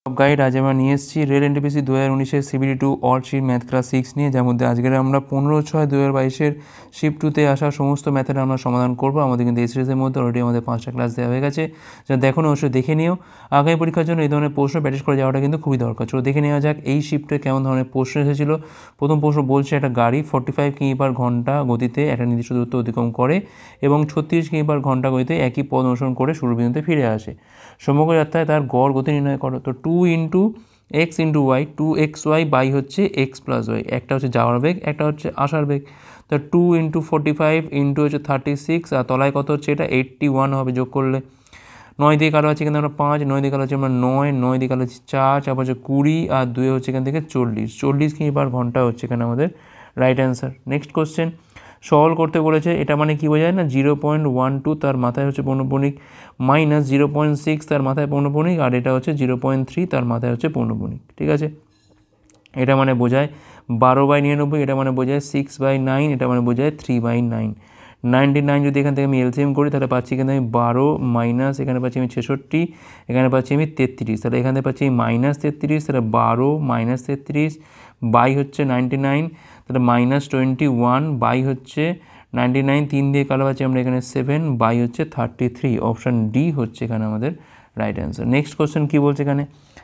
Guide আজ আমরা নিয়ে এসেছি রেল এনটিপিসি 2019-এর CBT 2 all shift math class 6 নিয়ে, যার মধ্যে আজকের আমরা 15/6/2022-এর শিফট 2-তে আসা সমস্ত ম্যাথের আমরা সমাধান করবো। আমাদের কিন্তু এই সিরিজের মধ্যে অলরেডি আমাদের 5টা ক্লাস দেওয়া হয়ে গেছে, যা দেখো অবশ্যই দেখে নিও। আগামী পরীক্ষার জন্য এই ধরনের প্রশ্ন প্র্যাকটিস করে যাওয়াটা কিন্তু খুবই দরকার। চলো দেখে নেওয়া যাক এই শিফটে কেমন ধরনের প্রশ্ন এসেছিলো। প্রথম প্রশ্ন বলছে একটা গাড়ি 45 কিমি/ঘন্টা গতিতে একটা নির্দিষ্ট দূরত্ব অতিক্রম করে এবং 36 কিমি/ঘন্টা গতিতে একই পথ অনুসরণ করে শুরু বিন্দুতে ফিরে আসে। সমগ্র যাত্রায় তার গড় গতি নির্ণয় করো। তো 2 × x × y, 2xy বাই হচ্ছে x + y, একটা হচ্ছে যাওয়ার বেগ, একটা হচ্ছে আসার বেগ। তো 2 × 45 × হচ্ছে 36, আর তলায় কত হচ্ছে, এটা 81 হবে যোগ করলে। 9 দিয়ে কালো আছে এখানে আমরা 5, 9 দিয়ে কালো হচ্ছে আমরা 9, 9 দিয়ে কালো হচ্ছে 4, তারপর হচ্ছে 20, আর 2 হচ্ছে এখান থেকে 40 কিমি/ঘন্টা হচ্ছে এখানে আমাদের right answer. Next question solve করতে বলেছে। এটা মানে কি বোঝায় না, 0.12 তার মাথায় হচ্ছে পৌনঃপুনিক, মাইনাস 0.6 তার মাথায় পৌনঃপুনিক, আর এটা হচ্ছে 0.3 তার মাথায় হচ্ছে পৌনঃপুনিক। ঠিক আছে, এটা মানে বোঝায় 12/99, এটা মানে বোঝায় 6/9, এটা মানে বোঝায় 3/9। 99 যদি এখান থেকে আমি এলসিএম করি তাহলে পাচ্ছি এখানে আমি 12, মাইনাস এখানে পাচ্ছি আমি 66, এখানে পাচ্ছি আমি 33, তাহলে এখানে পাচ্ছি -33, তাহলে 12 - 33 বাই হচ্ছে 99, তাহলে -21 বাই হচ্ছে 99, 3 দিয়ে কালো পাচ্ছি আমরা এখানে 7 বাই হচ্ছে 33। অপশান ডি হচ্ছে এখানে আমাদের রাইট অ্যান্সার। নেক্সট কোশ্চেন কী বলছে, এখানে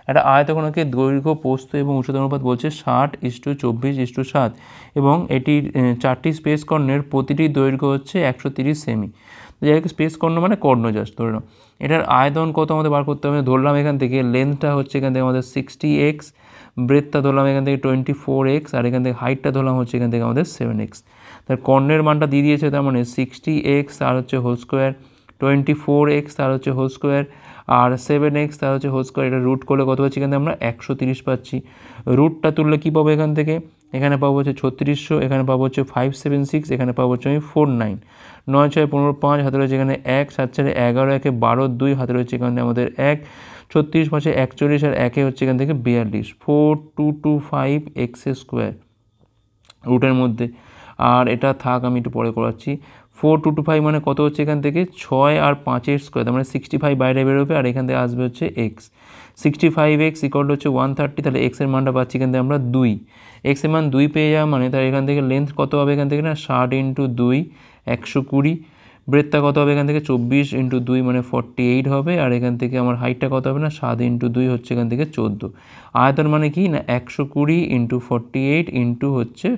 একটা আয়তঘনকে দৈর্ঘ্য, প্রস্থ এবং উচ্চতার অনুপাত বলছে 60:24:7 এবং এটির 4টি স্পেস কর্ণের প্রতিটি দৈর্ঘ্য হচ্ছে 130 সেমি। তো যাই হোক, স্পেস কর্ণ মানে কর্ণ জাস্ট ধরে নাও। এটার আয়তন কত আমাদের বার করতে হবে। ধরলাম এখান থেকে লেন্থটা হচ্ছে এখান থেকে আমাদের 60x, ব্রেথটা ধরলাম এখান থেকে 24x, আর এখান থেকে হাইটটা ধরলাম হচ্ছে এখান থেকে আমাদের 7x। তার কর্ণের মানটা দিয়ে দিয়েছে, তার মানে 60x তার হচ্ছে হোল স্কোয়ার, 24x তার হচ্ছে হোল স্কোয়ার, আর 7x তার হচ্ছে হোল স্কোয়ার। এটা রুট করলে কত পাচ্ছি এখান থেকে আমরা 130 পাচ্ছি। রুটটা তুললে কী পাবো এখান থেকে, এখানে পাবো হচ্ছে 3600, এখানে পাবো হচ্ছে 576, এখানে পাবো হচ্ছে আমি 49। 9 6 15 5, হাতে রয়েছে এখানে 1, 7 4 11, 1 12 2, হাতে রয়েছে এখানে আমাদের 1, 36 5 41, আর 1 হচ্ছে এখান থেকে 42, 4225x² রুটের মধ্যে। আর এটা থাক, আমি একটু পরে করাচ্ছি। 4225 মানে কত হচ্ছে এখান থেকে 6 আর 5-এর স্কোয়ার, তার মানে 65 বাইরে বেরোবে, আর এখান থেকে আসবে হচ্ছে এক্স। 65x = হচ্ছে 130, তাহলে এক্সের মানটা পাচ্ছি এখান থেকে আমরা 2। এক্সের মান 2 পেয়ে যাওয়া মানে তার এখান থেকে লেন্থ কত হবে এখান থেকে না, 60 × 2 120। ব্রেথটা কত হবে এখান থেকে 24 × 2 মানে 48 হবে, আর এখান থেকে আমার হাইটটা কত হবে না, 7 × 2 হচ্ছে এখান থেকে 14। আয়তন মানে কি না, 120 × 48 × হচ্ছে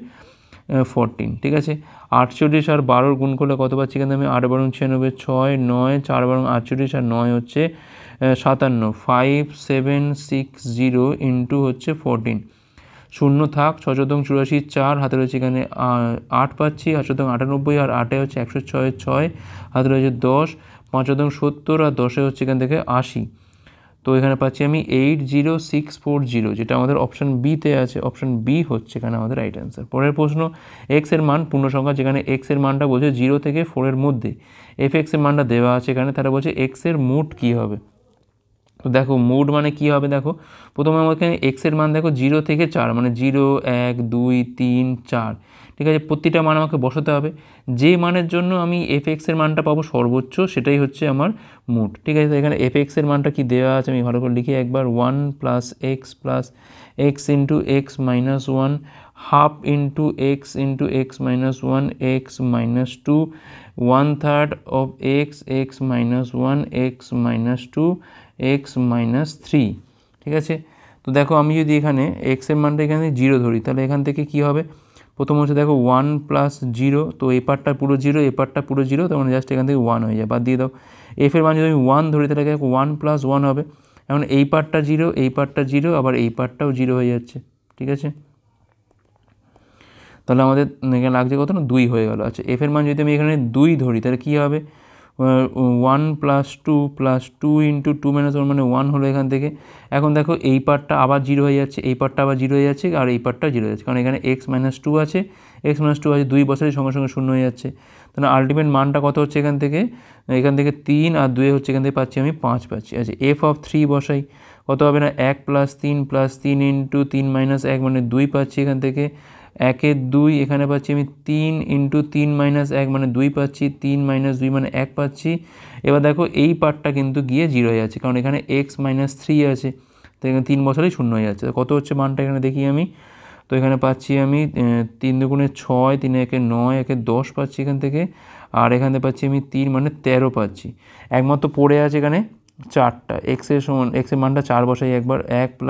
14। ঠিক আছে, 48 আর 12 গুণ করলে কত পাচ্ছি এখানে আমি, 8 × 96, 6 9, 4 × 48, আর 9 হচ্ছে 57, 5760 × হচ্ছে 14। শূন্য থাক, 6 × 84, 4, হাতে রয়েছে এখানে 8 পাচ্ছি, 8 × 98, আর 8 হচ্ছে 106, 6, হাতে রয়েছে 10, 5 × 70, আর 10 হচ্ছে এখান থেকে 80। তো এখানে পাচ্ছি আমি 80640, যেটা আমাদের অপশান বিতে আছে। অপশান বি হচ্ছে এখানে আমাদের রাইট অ্যান্সার। পরের প্রশ্ন, এক্স এর মান পূর্ণ সংখ্যা, যেখানে এক্স এর মানটা বলছে 0 থেকে 4 এর মধ্যে, এফ এক্স এর মানটা দেওয়া আছে এখানে, তারা বলছে এক্স এর মোট কী হবে। তো দেখো মোড মানে কী হবে, দেখো প্রথমে আমাকে এক্সের মান দেখো 0 থেকে 4, মানে 0 1 2 3 4। ঠিক আছে, প্রতিটা মান আমাকে বসাতে হবে। যে মানের জন্য আমি এফ এক্সের মানটা পাবো সর্বোচ্চ, সেটাই হচ্ছে আমার মোড। ঠিক আছে, এখানে এফ এক্সের মানটা কি দেওয়া আছে আমি ভালো করে লিখি একবার, 1 + x + x × x - 1, half × x × x - 1, x - 2, 1/3 of x, x - 1, x - 2, x - 3। ঠিক আছে, তো দেখো আমি যদি এখানে এক্সের মানটা এখানে 0 ধরি, তাহলে এখান থেকে কি হবে, প্রথম হচ্ছে দেখো 1 + 0, তো এই পার্টটা পুরো 0, এই পার্টটা পুরো 0, তার মানে জাস্ট এখান থেকে 1 হয়ে যায়, বাদ দিয়ে দাও। এফের মান যদি আমি 1 ধরি তাহলে 1 + 1 হবে, এখন এই পার্টটা 0, এই পার্টটা 0, আবার এই পার্টটাও 0 হয়ে যাচ্ছে। ঠিক আছে, তাহলে আমাদের এখানে লাগছে কত না, 2 হয়ে গেল। আচ্ছা, এফের মান যদি আমি এখানে 2 ধরি তাহলে কী হবে, 1 + 2 + 2 × 2 - 1 মানে 1 হলো এখান থেকে। এখন দেখো এই পার্টটা আবার 0 হয়ে যাচ্ছে, এই পার্টটা আবার 0 হয়ে যাচ্ছে, আর এই পার্টটা 0 হয়ে যাচ্ছে, কারণ এখানে x - 2 আছে, x - 2 আছে, 2 বছরের সঙ্গে সঙ্গে 0 হয়ে যাচ্ছে। তাহলে আলটিমেট মানটা কত হচ্ছে এখান থেকে 3, আর 2 হচ্ছে এখান থেকে পাচ্ছি আমি 5 পাচ্ছি। আচ্ছা, f(3) বসাই, কত হবে না, 1 + 3 + 3 × 3 - 1 মানে 2 পাচ্ছি এখান থেকে। 1 2, এখানে পাচ্ছি আমি 3 × 3 - 1 মানে 2 পাচ্ছি, 3 - 2 মানে 1 পাচ্ছি। এবার দেখো এই পার্টটা কিন্তু গিয়ে 0 হয়ে যাচ্ছে, কারণ এখানে x - 3 আছে, তো এখানে 3 বছরেই শূন্য হয়ে যাচ্ছে। কত হচ্ছে মানটা এখানে দেখি আমি। তো এখানে পাচ্ছি আমি 3 দুগুণে 6, 3 একে 9, একে 10 পাচ্ছি এখান থেকে। আর এখান থেকে পাচ্ছি আমি 3 মানে 13 পাচ্ছি। একমাত্র পড়ে আছে এখানে 4টা। এক্সের সমান এক্সের মানটা 4 বসাই একবার। 1 +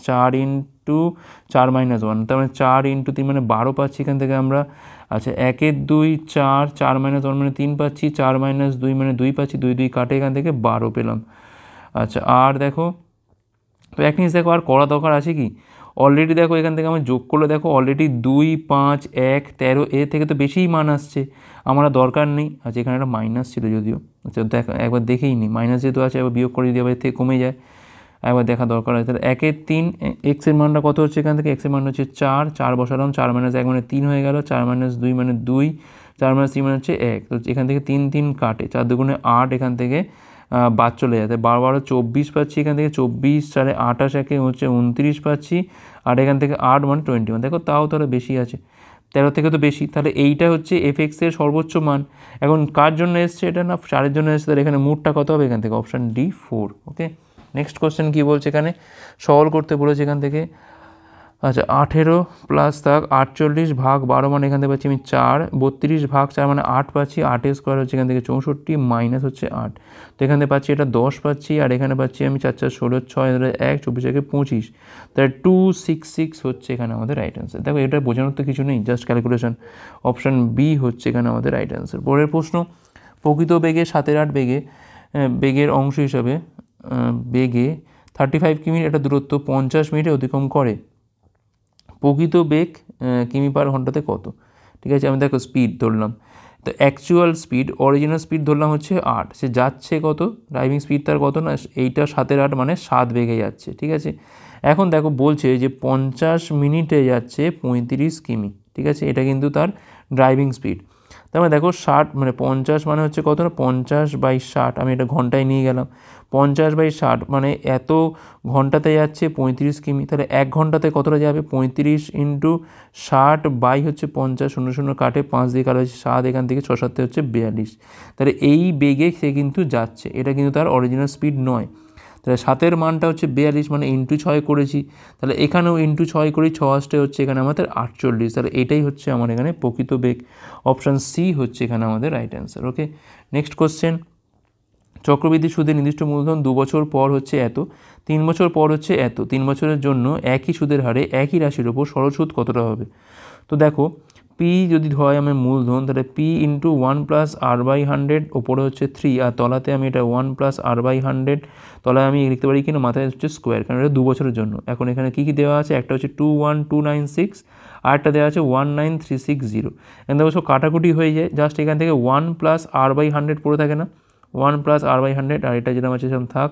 4 ইন্টু 4 - 1, তার মানে 4 ইন্টু 3 মানে 12 পাচ্ছি এখান থেকে আমরা। আচ্ছা, 1 2 4, 4 - 1 মানে 3 পাচ্ছি, 4 - 2 মানে 2 পাচ্ছি, 2 2 কাটে এখান থেকে 12 পেলাম। আচ্ছা, আর দেখো তো এক জিনিস দেখো আর করা দরকার আছে কি, অলরেডি দেখো এখান থেকে আমি যোগ করলে দেখো অলরেডি 2 5 1 13 এর থেকে তো বেশিই মান আসছে, আমার দরকার নেই। আচ্ছা, এখানে একটা মাইনাস ছিল যদিও। আচ্ছা দেখো একবার দেখেই নি, মাইনাস যেহেতু আছে একবার বিয়োগ করে দিই, আবার এর থেকে কমে যায়, একবার দেখা দরকার আছে। তাহলে 1 এর 3, এক্সের মানটা কত হচ্ছে এখান থেকে, এক্সের মান হচ্ছে 4, 4 বসালাম, 4 - 1 মানে 3 হয়ে গেল, 4 - 2 মানে 2, 4 - 3 মানে হচ্ছে 1। তো এখান থেকে 3 3 কাটে, 4 দুগুণে 8 এখান থেকে বাদ চলে যাতে, 12 12 24 পাচ্ছি এখান থেকে, 24 4 28 একে হচ্ছে 29 পাচ্ছি, আর এখান থেকে 8 মানে 21। দেখো তাও তাহলে বেশি আছে, 13 থেকে তো বেশি। তাহলে এইটা হচ্ছে এফএক্সের সর্বোচ্চ মান। এখন কার জন্য এসছে এটা, না 4-এর জন্য এসছে, তাহলে এখানে মোটটা কত হবে এখান থেকে, অপশান ডি 4। ওকে, নেক্সট কোশ্চেন কী বলছে এখানে, সলভ করতে বলেছে এখান থেকে। আচ্ছা, 18 প্লাস থাক 48 ভাগ 12 মানে এখান থেকে পাচ্ছি আমি 4, 32 ভাগ 4 মানে 8 পাচ্ছি, 8 স্কোয়ার হচ্ছে এখান থেকে 64 মাইনাস হচ্ছে 8। তো এখান থেকে পাচ্ছি এটা 10 পাচ্ছি, আর এখানে পাচ্ছি আমি 4 4 16, 6 1 24 একে 25, তাহলে 266 হচ্ছে এখানে আমাদের রাইট অ্যান্সার। দেখো এটা বোঝানোর তো কিছু নেই, জাস্ট ক্যালকুলেশন। অপশান বি হচ্ছে এখানে আমাদের রাইট অ্যান্সার। পরের প্রশ্ন, প্রকৃত বেগে 7-8 বেগের অংশ হিসাবে বেগে 35 কিমি একটা দূরত্ব 50 মিনিটে অতিক্রম করে, প্রকৃত বেগ কিমি পার ঘন্টাতে কত? ঠিক আছে, আমি দেখো স্পিড ধরলাম, তো অ্যাকচুয়াল স্পিড, অরিজিনাল স্পিড ধরলাম হচ্ছে 8, সে যাচ্ছে কত, ড্রাইভিং স্পিড তার কত, না এইটা 7-8 মানে 7 বেগে যাচ্ছে। ঠিক আছে, এখন দেখো বলছে যে 50 মিনিটে যাচ্ছে 35 কিমি। ঠিক আছে, এটা কিন্তু তার ড্রাইভিং স্পিড। তার মানে দেখো 60 মানে 50 মানে হচ্ছে কত, না 50/60, আমি এটা ঘন্টায় নিয়ে গেলাম, 50/60 মানে এত ঘন্টাতে যাচ্ছে 35 কিমি। তাহলে 1 ঘন্টাতে কতটা যাবে, 35 ইন্টু 60 বাই হচ্ছে 50, 0 0 কাটে, 5 দিয়ে কাটা হচ্ছে 7, এখান থেকে 6 7 হচ্ছে 42। তাহলে এই বেগে সে কিন্তু যাচ্ছে, এটা কিন্তু তার অরিজিনাল স্পিড নয়। তাহলে 7-এর মানটা হচ্ছে 42, মানে ইন্টু 6 করেছি, তাহলে এখানেও ইন্টু 6 করি, 6 8 হচ্ছে এখানে আমাদের 48। তাহলে এটাই হচ্ছে আমার এখানে প্রকৃত বেগ। অপশান সি হচ্ছে এখানে আমাদের রাইট অ্যান্সার। ওকে, নেক্সট কোশ্চেন, চক্রবৃদ্ধি সুদের নির্দিষ্ট মূলধন 2 বছর পর হচ্ছে এত, 3 বছর পর হচ্ছে এত, 3 বছরের জন্য একই সুদের হারে একই রাশির ওপর সরল সুদ কতটা হবে? তো দেখো পি যদি হয় আমার মূলধন, তাহলে পি ইন্টু 1 + r/100, ওপরে হচ্ছে 3, আর তলাতে আমি এটা 1 + r/100, তলায় আমি লিখতে পারি কিনা, মাথায় হচ্ছে স্কোয়ার, কারণ এটা 2 বছরের জন্য। এখন এখানে কী কী দেওয়া আছে, একটা হচ্ছে 21296, আর একটা দেওয়া আছে 19360। এখান থেকে সব কাটাকুটি হয়ে যায়, জাস্ট এখান থেকে 1 + r/100 পড়ে থাকে না, 1 + r/100, আর এটা যেটা আছে সেরকম থাক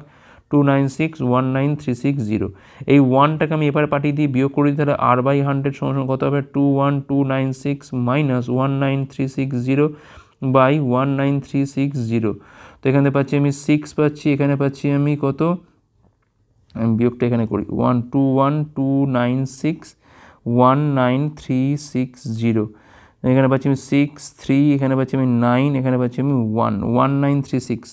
296 19360। এই 1টাকে আমি এবারে পাঠিয়ে দিই, বিয়োগ করে দিই, তাহলে r/100 সমান কত হবে, 21296 মাইনাস 19360 বাই 19360। তো এখানে পাচ্ছি আমি 6 পাচ্ছি, এখানে পাচ্ছি আমি কত, আমি বিয়োগটা এখানে করি, 121,296 19360, এখানে পাচ্ছি আমি 6 3, এখানে পাচ্ছি আমি 9, এখানে পাচ্ছি আমি 1936,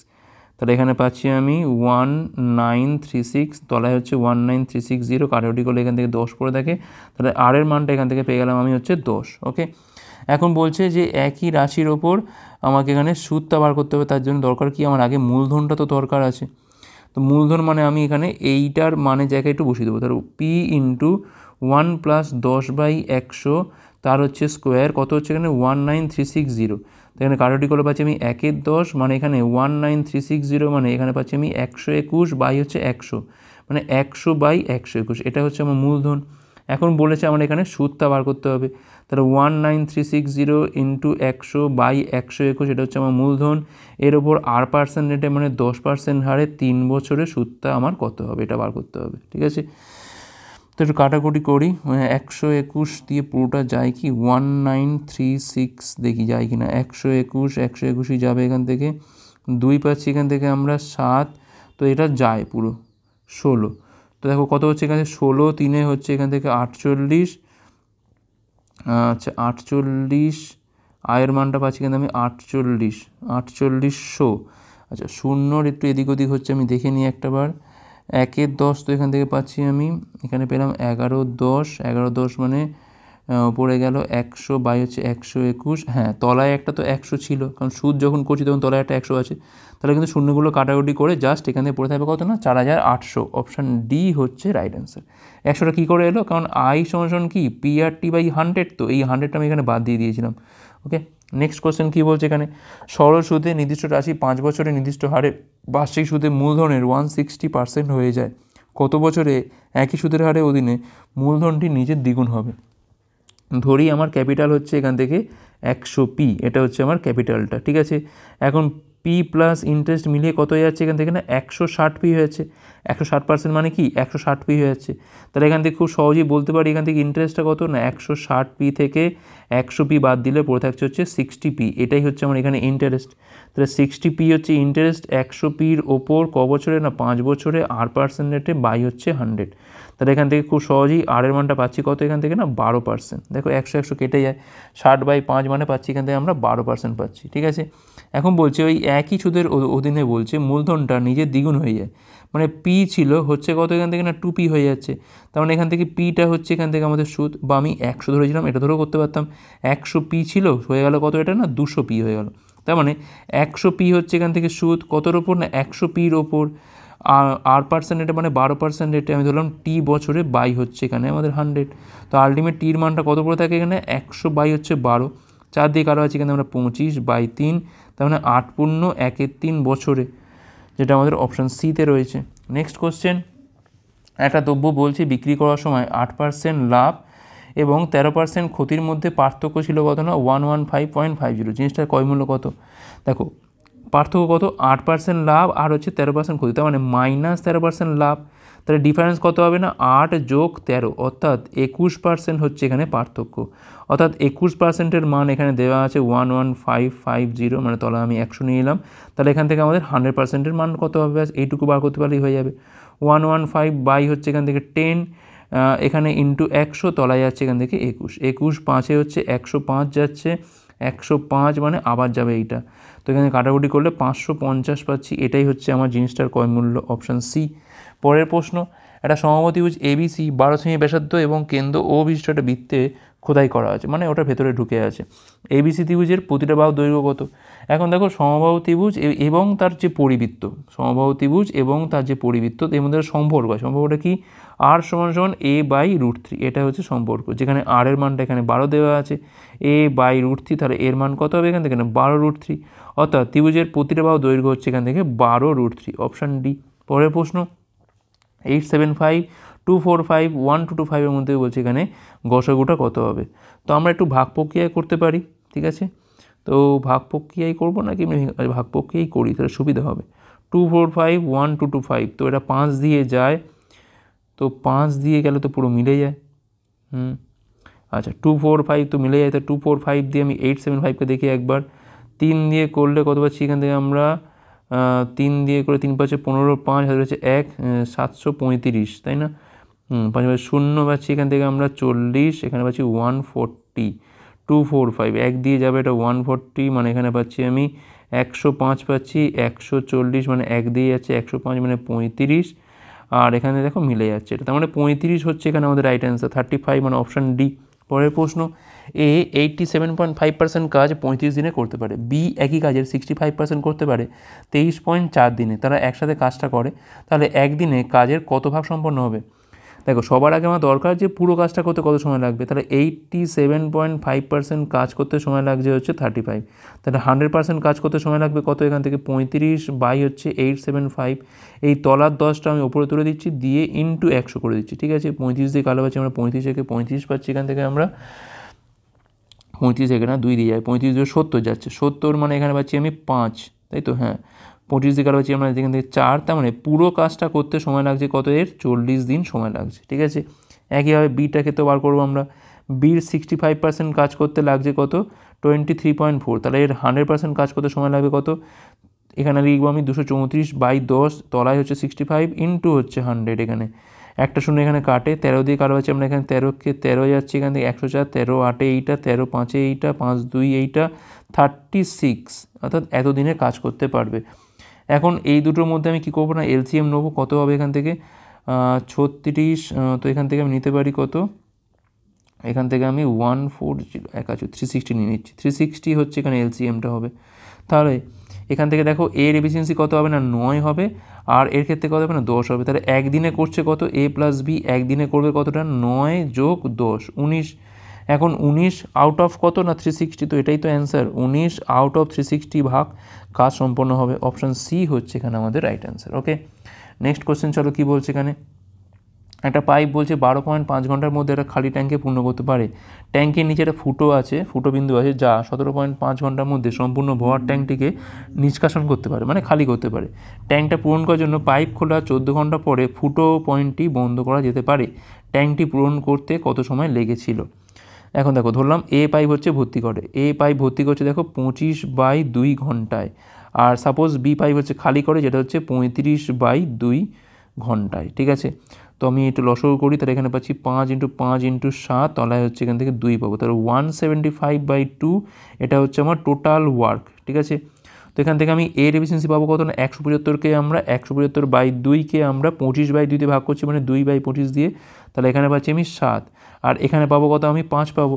তাহলে এখানে পাচ্ছি আমি 1936, তলায় হচ্ছে 19360, কাটাকুটি করলে এখান থেকে 10 পড়ে থাকে, তাহলে আর এর মানটা এখান থেকে পেয়ে গেলাম আমি হচ্ছে 10। ওকে, এখন বলছে যে একই রাশির ওপর আমাকে এখানে সুদটা বার করতে হবে, তার জন্য দরকার কি, আমার আগে মূলধনটা তো দরকার আছে। তো মূলধন মানে আমি এখানে এইটার মানে জায়গায় একটু বসিয়ে দেবো, তার পি ইন্টু 1 + 10/100, তার হচ্ছে স্কোয়ার, কত হচ্ছে এখানে 19360। তো এখানে কাটাকুটি করে পাচ্ছি আমি 1 10, মানে এখানে 19360, মানে এখানে পাচ্ছি আমি 121 বাই হচ্ছে 100, মানে 100/121, এটা হচ্ছে আমার মূলধন। এখন বলেছে আমার এখানে সুদটা বার করতে হবে, তাহলে 19360 ইন্টু 100/121, এটা হচ্ছে আমার মূলধন। এর ওপর r% রেটে মানে 10% হারে 3 বছরের সুদটা আমার কত হবে, এটা বার করতে হবে। ঠিক আছে, তো একটু কাটাকুটি করি, 121 দিয়ে পুরোটা যায় কি, 1936 দেখি যায় কি না, 121ই যাবে এখান থেকে, 2 পাচ্ছি এখান থেকে আমরা 7, তো এটা যায় পুরো 16। তো দেখো কত হচ্ছে এখানে, 16 3 হচ্ছে এখান থেকে 48, আচ্ছা 48, আয়ের মানটা পাচ্ছি কিন্তু আমি 4800। আচ্ছা, শূন্যর একটু এদিক ওদিক হচ্ছে, আমি দেখে নিই একটাবার, 1/10 তো এখান থেকে পাচ্ছি আমি, এখানে পেলাম 11/10, 11/10 মানে পড়ে গেল 100 বাই হচ্ছে 121, হ্যাঁ তলায় একটা তো 100 ছিল, কারণ সুদ যখন করছি তখন তলায় একটা 100 আছে, তাহলে কিন্তু শূন্যগুলো কাটাকুটি করে জাস্ট এখান থেকে পড়ে থাকবে কত না 4800। অপশান ডি হচ্ছে রাইট অ্যান্সার। 100টা কী করে এলো, কারণ আই সমান কি PRT বাই 100, তো এই 100টা আমি এখানে বাদ দিয়ে দিয়েছিলাম। ওকে, নেক্সট কোশ্চেন কী বলছে এখানে, সরল সুদে নির্দিষ্ট রাশি 5 বছরে নির্দিষ্ট হারে বার্ষিক সুদে মূলধনের 160% হয়ে যায়, কত বছরে একই সুদের হারে অধীনে মূলধনটি নিজের দ্বিগুণ হবে? ধরি আমার ক্যাপিটাল হচ্ছে এখান থেকে 100p, এটা হচ্ছে আমার ক্যাপিটালটা, ঠিক আছে। এখন পি প্লাস ইন্টারেস্ট মিলিয়ে কত হয়ে যাচ্ছে এখান থেকে না 160p হয়ে যাচ্ছে, 160% মানে কি 160p হয়ে যাচ্ছে। তাহলে এখান থেকে খুব সহজেই বলতে পারি এখান থেকে ইন্টারেস্টটা কত না 160p থেকে 100p বাদ দিলে পড়ে থাকছে হচ্ছে 60p, এটাই হচ্ছে আমার এখানে ইন্টারেস্ট। তাহলে 60p হচ্ছে ইন্টারেস্ট 100pর ওপর ক বছরে না 5 বছরে, R% রেটে বাই হচ্ছে 100। তাহলে এখান থেকে খুব সহজেই আর এর মানটা পাচ্ছি কত এখান থেকে না 12%। দেখো 100 কেটে যায়, 60/5 মানে পাচ্ছি এখান থেকে আমরা 12% পাচ্ছি, ঠিক আছে। এখন বলছে ওই একই সুদের অধীনে বলছে মূলধনটা নিজের দ্বিগুণ হয়ে যায়, মানে পি ছিল হচ্ছে কত এখান থেকে না 2p হয়ে যাচ্ছে, তার মানে এখান থেকে পিটা হচ্ছে এখান থেকে আমাদের সুদ, বা আমি 100 ধরেছিলাম, এটা ধরেও করতে পারতাম, 100p ছিল হয়ে গেল কত এটা না 200p হয়ে গেল। তার মানে 100p হচ্ছে এখান থেকে সুদ কতর ওপর না 100pর ওপর, R% রেটে মানে 12% রেটে আমি ধরলাম টি বছরে বাই হচ্ছে এখানে আমাদের 100। তো আলটিমেট টির মানটা কত পড়ে থাকে এখানে 100 বাই হচ্ছে 12, 4 দিয়ে কারো আছে এখানে আমরা 25/3, তার মানে 8.1 বছরে, যেটা আমাদের অপশান সিতে রয়েছে। নেক্সট কোশ্চেন, একটা দ্রব্য বলছে বিক্রি করার সময় 8% লাভ এবং 13% ক্ষতির মধ্যে পার্থক্য ছিল কত না 115.50, জিনিসটার ক্রয় মূল্য কত? দেখো পার্থক্য কত, 8% লাভ আর হচ্ছে 13% ক্ষতি, তার মানে -13% লাভ, তাহলে ডিফারেন্স কত হবে না 8 যোগ 13, অর্থাৎ 21% হচ্ছে এখানে পার্থক্য, অর্থাৎ 21%-এর মান এখানে দেওয়া আছে 11550, মানে তলা আমি 100 নিয়ে নিলাম, তাহলে এখান থেকে আমাদের 100%-এর মান কত হবে, এইটুকু বার করতে পারলেই হয়ে যাবে। 115 বাই হচ্ছে এখান থেকে 10, এখানে ইন্টু 100, তলায় যাচ্ছে এখান থেকে 21, 21 5-এ হচ্ছে 105 যাচ্ছে, 105 মানে আবার যাবে এইটা, তো এখানে কাটাকুটি করলে 550 পাচ্ছি, এটাই হচ্ছে আমার জিনিসটার ক্রয় মূল্য, অপশান সি। পরের প্রশ্ন, একটা সমবাহুত্রিভুজ ABC 12 সেমি ব্যাসার্ধ এবং কেন্দ্র ও বিশিষ্ট একটা বৃত্তে খোদাই করা আছে, মানে ওটা ভেতরে ঢুকে আছে। ABC ত্রিভুজের প্রতিটা বাহু দৈর্ঘ্য কত? এখন দেখো সমবাহু ত্রিভুজ এবং তার যে পরিবৃত্ত, সমবাহু ত্রিভুজ এবং তার যে পরিবৃত্ত এর মধ্যে সম্পর্ক, সম্পর্কটা কি R = a/√3, এটা হচ্ছে সম্পর্ক, যেখানে R এর মানটা এখানে 12 দেওয়া আছে, a/√3, তাহলে এর মান কত হবে এখান থেকে না 12√3, অর্থাৎ ত্রিভুজের প্রতিটা বাহু দৈর্ঘ্য হচ্ছে এখান থেকে 12√3, অপশান ডি। পরের প্রশ্ন, 875 245 1225 এর মধ্যে বলছে এখানে গসাগুটা কত হবে? তো আমরা একটু ভাগ প্রক্রিয়ায় করতে পারি, ঠিক আছে। তো ভাগ প্রক্রিয়ায় করবো নাকি ভাগ প্রক্রিয়ায় করি, তাহলে সুবিধা হবে। 245 1225, তো এটা 5 দিয়ে যায়, তো 5 দিয়ে গেলে তো পুরো মিলে যায়, আচ্ছা 245 তো মিলে যায়, তো 245 দিয়ে আমি 875কে দেখি একবার, 3 দিয়ে করলে কত পাচ্ছি এখান থেকে আমরা 3 দিয়ে করে 3 পাচ্ছে 15, 5 হাজার হচ্ছে 1 735, তাই না, 5 0 পাচ্ছি এখান থেকে আমরা 40, এখানে পাচ্ছি 140, 245 1 দিয়ে যাবে এটা 140, মানে এখানে পাচ্ছি আমি 105 পাচ্ছি, 140 মানে 1 দিয়ে যাচ্ছে 105 মানে 35, আর এখানে দেখো মিলে যাচ্ছে এটা, তার মানে 35 হচ্ছে এখানে আমাদের রাইট অ্যান্সার, 35 মানে অপশান ডি। পরের প্রশ্ন, এ 87.5% কাজ 35 দিনে করতে পারে, বি একই কাজের 65% করতে পারে 23.4 দিনে, তারা একসাথে কাজটা করে, তাহলে একদিনে কাজের কত ভাগ সম্পন্ন হবে? দেখো সবার আগে আমার দরকার যে পুরো কাজটা করতে কত সময় লাগবে, তাহলে 87.5% কাজ করতে সময় লাগছে হচ্ছে 35, তাহলে 100% কাজ করতে সময় লাগবে কত এখান থেকে 35 বাই হচ্ছে 875, এই তলার 10টা আমি ওপরে তুলে দিচ্ছি, দিয়ে ইন্টু 100 করে দিচ্ছি, ঠিক আছে। 35 দিয়ে কালো পাচ্ছি আমরা 35 থেকে 35 পাচ্ছি এখান থেকে আমরা 35, এখানে 2 দিয়ে যায়, 35 দিয়ে 70 যাচ্ছে, 70 মানে এখানে পাচ্ছি আমি 5, তাই তো, হ্যাঁ 25 দিয়ে কালো পাচ্ছি আমরা এখান থেকে 4, তার মানে পুরো কাজটা করতে সময় লাগছে কত এর 40 দিন সময় লাগছে, ঠিক আছে। একইভাবে বিটা ক্ষেত্রে বার করবো আমরা, বির 65% কাজ করতে লাগছে কত 23.4, তাহলে এর 100% কাজ করতে সময় লাগবে কত, এখানে লিখবো আমি 234/10, তলায় হচ্ছে 65 ইন্টু হচ্ছে 100, এখানে একটা শূন্য এখানে কাটে, 13 দিয়ে কারো আছে আমরা এখানে 13কে 13 যাচ্ছে এখান থেকে 104, 13 8 এইটা, 13 5 এইটা, 5 2 এইটা 36, অর্থাৎ এতদিনে কাজ করতে পারবে। এখন এই দুটোর মধ্যে আমি কী করবো না, এলসিএম নেবো। কত হবে এখান থেকে 36, তো এখান থেকে আমি নিতে পারি কত, এখান থেকে আমি 360 নিয়ে নিচ্ছি। 360 হচ্ছে এখানে এলসিএমটা হবে। তাহলে এখান থেকে দেখো এর এফিসিয়েন্সি কত হবে না 9 হবে, আর এর ক্ষেত্রে কত হবে না 10 হবে। তাহলে একদিনে করছে কত, এ প্লাস বি একদিনে করবে কতটা, 9 যোগ 10 19। এখন 19 আউট অফ কত না 360, তো এটাই তো অ্যান্সার, 19 আউট অফ 360 ভাগ কাজ সম্পন্ন হবে। অপশান সি হচ্ছে এখানে আমাদের রাইট অ্যান্সার। ওকে, নেক্সট কোশ্চেন চলো কী বলছে এখানে। একটা পাইপ বলছে 12.5 ঘন্টার মধ্যে একটা খালি ট্যাঙ্কে পূর্ণ করতে পারে। ট্যাঙ্কের নিচে একটা ফুটো বিন্দু আছে যা 17.5 ঘন্টার মধ্যে সম্পূর্ণ ভরাট ট্যাঙ্কটিকে নিষ্কাশন করতে পারে, মানে খালি করতে পারে। ট্যাঙ্কটা পূরণ করার জন্য পাইপ খোলা 14 ঘন্টা পরে ফুটো পয়েন্টটি বন্ধ করা যেতে পারে। ট্যাঙ্কটি পূরণ করতে কত সময় লেগেছিল? এখন দেখো ধরলাম এ পাইপ হচ্ছে ভর্তি করে, এ পাইপ ভর্তি করছে দেখো 25/2 ঘন্টায়, আর সাপোজ বি পাইপ হচ্ছে খালি করে, যেটা হচ্ছে 35/2 ঘন্টায়। ঠিক আছে, তো আমি একটু লসগু করি, তাহলে এখানে পাচ্ছি 5 × 5 × 7, তলায় হচ্ছে এখান থেকে 2 পাবো, তাহলে 175/2 এটা হচ্ছে আমার টোটাল ওয়ার্ক। ঠিক আছে, তো এখান থেকে আমি এর এফিসিয়েন্সি পাবো কত না 175কে আমরা 175/2কে আমরা 25/2 ভাগ করছি, মানে 2/25 দিয়ে, তাহলে এখানে পাচ্ছি আমি 7, আর এখানে পাবো কত আমি 5 পাবো।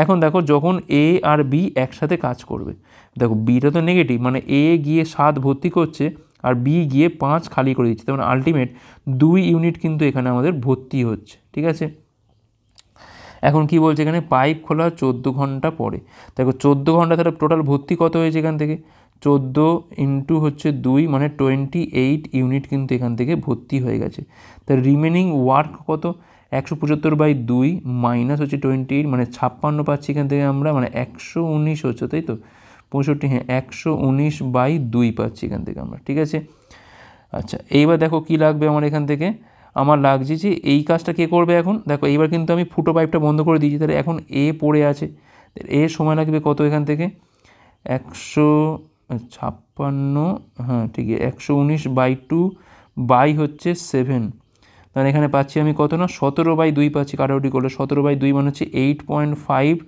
এখন দেখো যখন এ আর বি একসাথে কাজ করবে, দেখো বিটা তো নেগেটিভ, মানে এ গিয়ে 7 ভর্তি করছে আর বি গিয়ে 5 খালি করে দিচ্ছে, তার মানে আলটিমেট 2 ইউনিট কিন্তু এখানে আমাদের ভর্তি হচ্ছে। ঠিক আছে, এখন কি বলছে এখানে, পাইপ খোলা 14 ঘন্টা পরে। দেখো 14 ঘন্টা তাহলে টোটাল ভর্তি কত হয়েছে এখান থেকে, 14 ইন্টু হচ্ছে 2 মানে 28 ইউনিট কিন্তু এখান থেকে ভর্তি হয়ে গেছে। তার রিমেনিং ওয়ার্ক কত, 175/2 মাইনাস হচ্ছে 28 মানে 56 পাচ্ছি এখান থেকে আমরা, মানে 119 হচ্ছে, তাই তো 65, হ্যাঁ 119/2 পাচ্ছি এখান থেকে আমরা। ঠিক আছে, আচ্ছা এইবার দেখো কি লাগবে আমার এখান থেকে, আমার লাগছে যে এই কাজটা কে করবে। এখন দেখো এইবার কিন্তু আমি ফুটো পাইপটা বন্ধ করে দিয়েছি, তাহলে এখন এ পড়ে আছে, এ সময় লাগবে কত এখান থেকে 156, হ্যাঁ ঠিক আছে 119/2 বাই হচ্ছে 7, তাহলে এখানে পাচ্ছি আমি কত না 17/2 পাচ্ছি, কাটাকুটি করলে 17/2 মানে হচ্ছে 8.5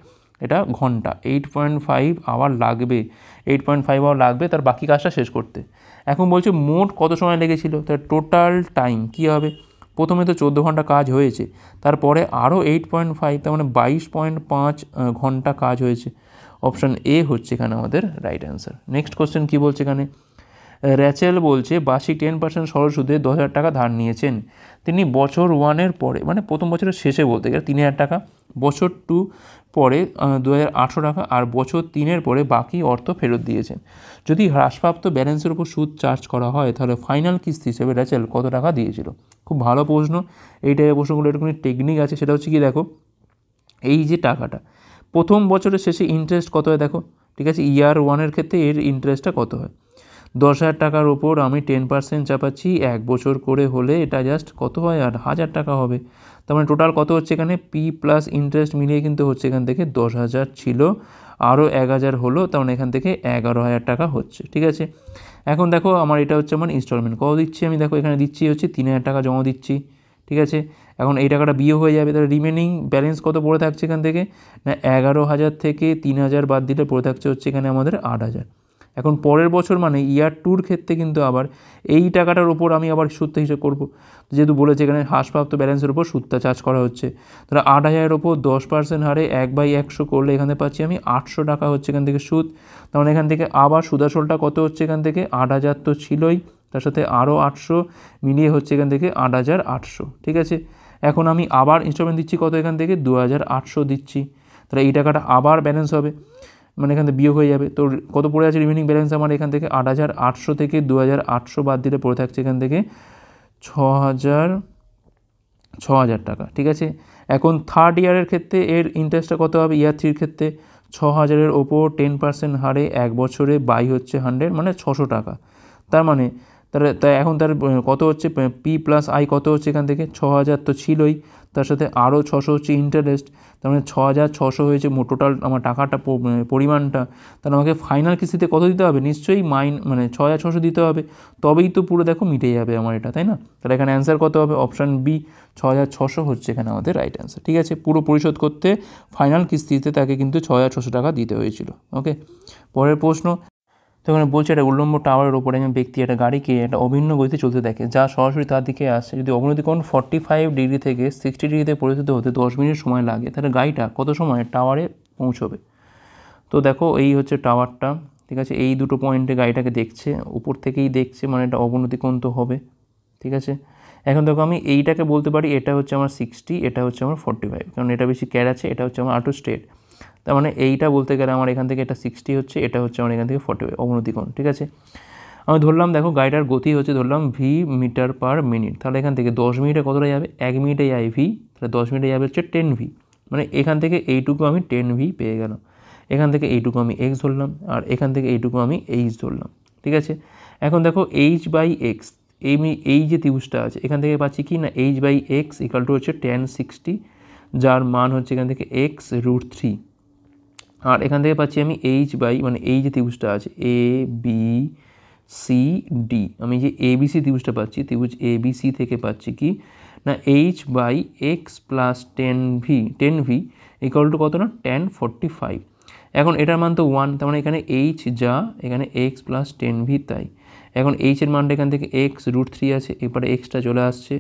এটা ঘন্টা, 8.5 আওয়ার লাগবে, 8.5 আওয়ার লাগবে তার বাকি কাজটা শেষ করতে। এখন বলছে মোট কত সময় লেগেছিল, তার টোটাল টাইম কী হবে, প্রথমে তো 14 ঘন্টা কাজ হয়েছে, তারপরে আরও 8.5, তার মানে 22.5 ঘন্টা কাজ হয়েছে। অপশান এ হচ্ছে এখানে আমাদের রাইট অ্যান্সার। নেক্সট কোশ্চেন কী বলছে এখানে, র্যাচেল বলছে বার্ষিক 10% সরল সুদে 10,000 টাকা ধার নিয়েছেন। তিনি বছর 1-এর পরে, মানে প্রথম বছরের শেষে বলতে গেলে 3,000 টাকা, বছর 2 পরে 2,800 টাকা, আর বছর 3-এর পরে বাকি অর্থ ফেরত দিয়েছেন। যদি হ্রাসপ্রাপ্ত ব্যালেন্সের উপর সুদ চার্জ করা হয় তাহলে ফাইনাল কিস্তি হিসেবে র্যাচেল কত টাকা দিয়েছিল? খুব ভালো প্রশ্ন, এই টাইপের প্রশ্নগুলো একটুখানি টেকনিক আছে, সেটা হচ্ছে কি দেখো, এই যে টাকাটা প্রথম বছরের শেষে ইন্টারেস্ট কত হয় দেখো, ঠিক আছে ইয়ার 1-এর ক্ষেত্রে এর ইন্টারেস্টটা কত হয়, 10,000 টাকার ওপর আমি 10% চাপাচ্ছি, 1 বছর করে হলে এটা জাস্ট কত হয় আর 1,000 টাকা হবে। তার মানে টোটাল কত হচ্ছে এখানে, পি প্লাস ইন্টারেস্ট মিলিয়ে কিন্তু হচ্ছে এখান থেকে 10,000 ছিল, আরও 1,000 হলো, তার মানে এখান থেকে 11,000 টাকা হচ্ছে। ঠিক আছে, এখন দেখো আমার এটা হচ্ছে আমার ইনস্টলমেন্ট কত দিচ্ছি আমি, দেখো এখানে দিচ্ছি হচ্ছে 3,000 টাকা জমা দিচ্ছি। ঠিক আছে, এখন এই টাকাটা বিয়ে হয়ে যাবে, তাহলে রিমেনিং ব্যালেন্স কত পড়ে থাকছে এখান থেকে না 11,000 থেকে 3,000 বাদ দিলে পড়ে থাকছে হচ্ছে এখানে আমাদের 8,000। এখন পরের বছর মানে ইয়ার 2-র ক্ষেত্রে কিন্তু আবার এই টাকাটার ওপর আমি আবার সুদটা হিসেব করবো, যেহেতু বলেছে এখানে হ্রাসপ্রাপ্ত ব্যালেন্সের ওপর সুদটা চার্জ করা হচ্ছে, তাহলে 8,000-এর ওপর 10% হারে 1/100 করলে এখানে পাচ্ছি আমি 800 টাকা হচ্ছে এখান থেকে সুদ। তার মানে এখান থেকে আবার সুদাসলটা কত হচ্ছে এখান থেকে 8,000 তো ছিলই, তার সাথে আরও 800 মিলিয়ে হচ্ছে এখান থেকে 8,800। ঠিক আছে, এখন আমি আবার ইনস্টলমেন্ট দিচ্ছি কত এখান থেকে 2,800 দিচ্ছি, তাহলে এই টাকাটা আবার ব্যালেন্স হবে, মানে এখান থেকে বিয়োগ হয়ে যাবে, তো কত পড়ে আছে রিমেনিং ব্যালেন্স আমার এখান থেকে 8,800 থেকে 2,800 বাদ দিলে পড়ে থাকছে এখান থেকে 6,000 টাকা। ঠিক আছে, এখন থার্ড ইয়ারের ক্ষেত্রে এর ইন্টারেস্টটা কত হবে, ইয়ার 3-র ক্ষেত্রে 6,000-এর ওপর 10% হারে 1 বছরে বাই হচ্ছে 100 মানে 600 টাকা। তার মানে তাই এখন তার কত হচ্ছে পি প্লাস আই কত হচ্ছে এখান থেকে 6,000 তো ছিলই, তার সাথে আরও 600 হচ্ছে ইন্টারেস্ট, তার মানে 6,600 হয়েছে টোটাল আমার টাকাটা পরিমাণটা। তাহলে আমাকে ফাইনাল কিস্তিতে কত দিতে হবে, নিশ্চয়ই মানে 6,600 দিতে হবে, তবেই তো পুরো দেখো মিটে যাবে আমার এটা, তাই না? তাহলে এখানে অ্যান্সার কত হবে, অপশান বি 6,600 হচ্ছে এখানে আমাদের রাইট অ্যান্সার। ঠিক আছে, পুরো পরিশোধ করতে ফাইনাল কিস্তিতে তাকে কিন্তু 6,600 টাকা দিতে হয়েছিল। ওকে, পরের প্রশ্ন, তো এখানে বলছে একটা উল্লম্ব টাওয়ারের ওপরে একজন ব্যক্তি একটা গাড়িকে একটা অভিন্ন গতিতে চলতে দেখে, যা সরাসরি তার দিকে আসছে। যদি অবনতি কোণ 45 ডিগ্রি থেকে 60 ডিগ্রিতে পরিবর্তিত হতে 10 মিনিট সময় লাগে, তাহলে গাড়িটা কত সময় টাওয়ারে পৌঁছবে। তো দেখো এই হচ্ছে টাওয়ারটা, ঠিক আছে। এই দুটো পয়েন্টে গাড়িটাকে দেখছে, উপর থেকেই দেখছে, মানে এটা অবনতি কোণ তো হবে, ঠিক আছে। এখন দেখো আমি এইটাকে বলতে পারি এটা হচ্ছে আমার 60, এটা হচ্ছে আমার 45, কারণ এটা বেশি ক্যার আছে, এটা হচ্ছে আমার আউট স্টেট। তার মানে এইটা বলতে গেলে আমার এখান থেকে এটা 60 হচ্ছে, এটা হচ্ছে আমার এখান থেকে 45 অবনতি কোণ, ঠিক আছে। আমি ধরলাম দেখো গাড়িটার গতি হচ্ছে ধরলাম ভি মিটার পার মিনিট, তাহলে এখান থেকে 10 মিনিটে কতটা যাবে, 1 মিনিটে যাই ভি, তাহলে 10 মিনিটে যাবে হচ্ছে 10 ভি, মানে এখান থেকে এইটুকু আমি 10 ভি পেয়ে গেলাম। এখান থেকে এইটুকু আমি এক্স ধরলাম, আর এখান থেকে এইটুকু আমি এইচ ধরলাম, ঠিক আছে। এখন দেখো এইচ বাই এক্স, এই যে ত্রিভুজটা আছে এখান থেকে পাচ্ছি কি না, H by X equal to হচ্ছে 1060, যার মান হচ্ছে এখান থেকে এক্স রুট 3। আর এখান থেকে পাচ্ছি আমি এইচ বাই, মানে এই যে ত্রিভুজটা আছে এ বি সি ডি, আমি যে এ বি সি ত্রিভুজটা পাচ্ছি, ত্রিভুজ এ বি সি থেকে পাচ্ছি কি না H by X plus 10 V equal to কত না 1045। এখন এটার মান তো 1, তার মানে এখানে এইচ যা, এখানে এক্স প্লাস 10 ভি তাই। এখন এইচের মানটা এখান থেকে এক্স রুট 3 আছে, এরপরে এক্সটা চলে আসছে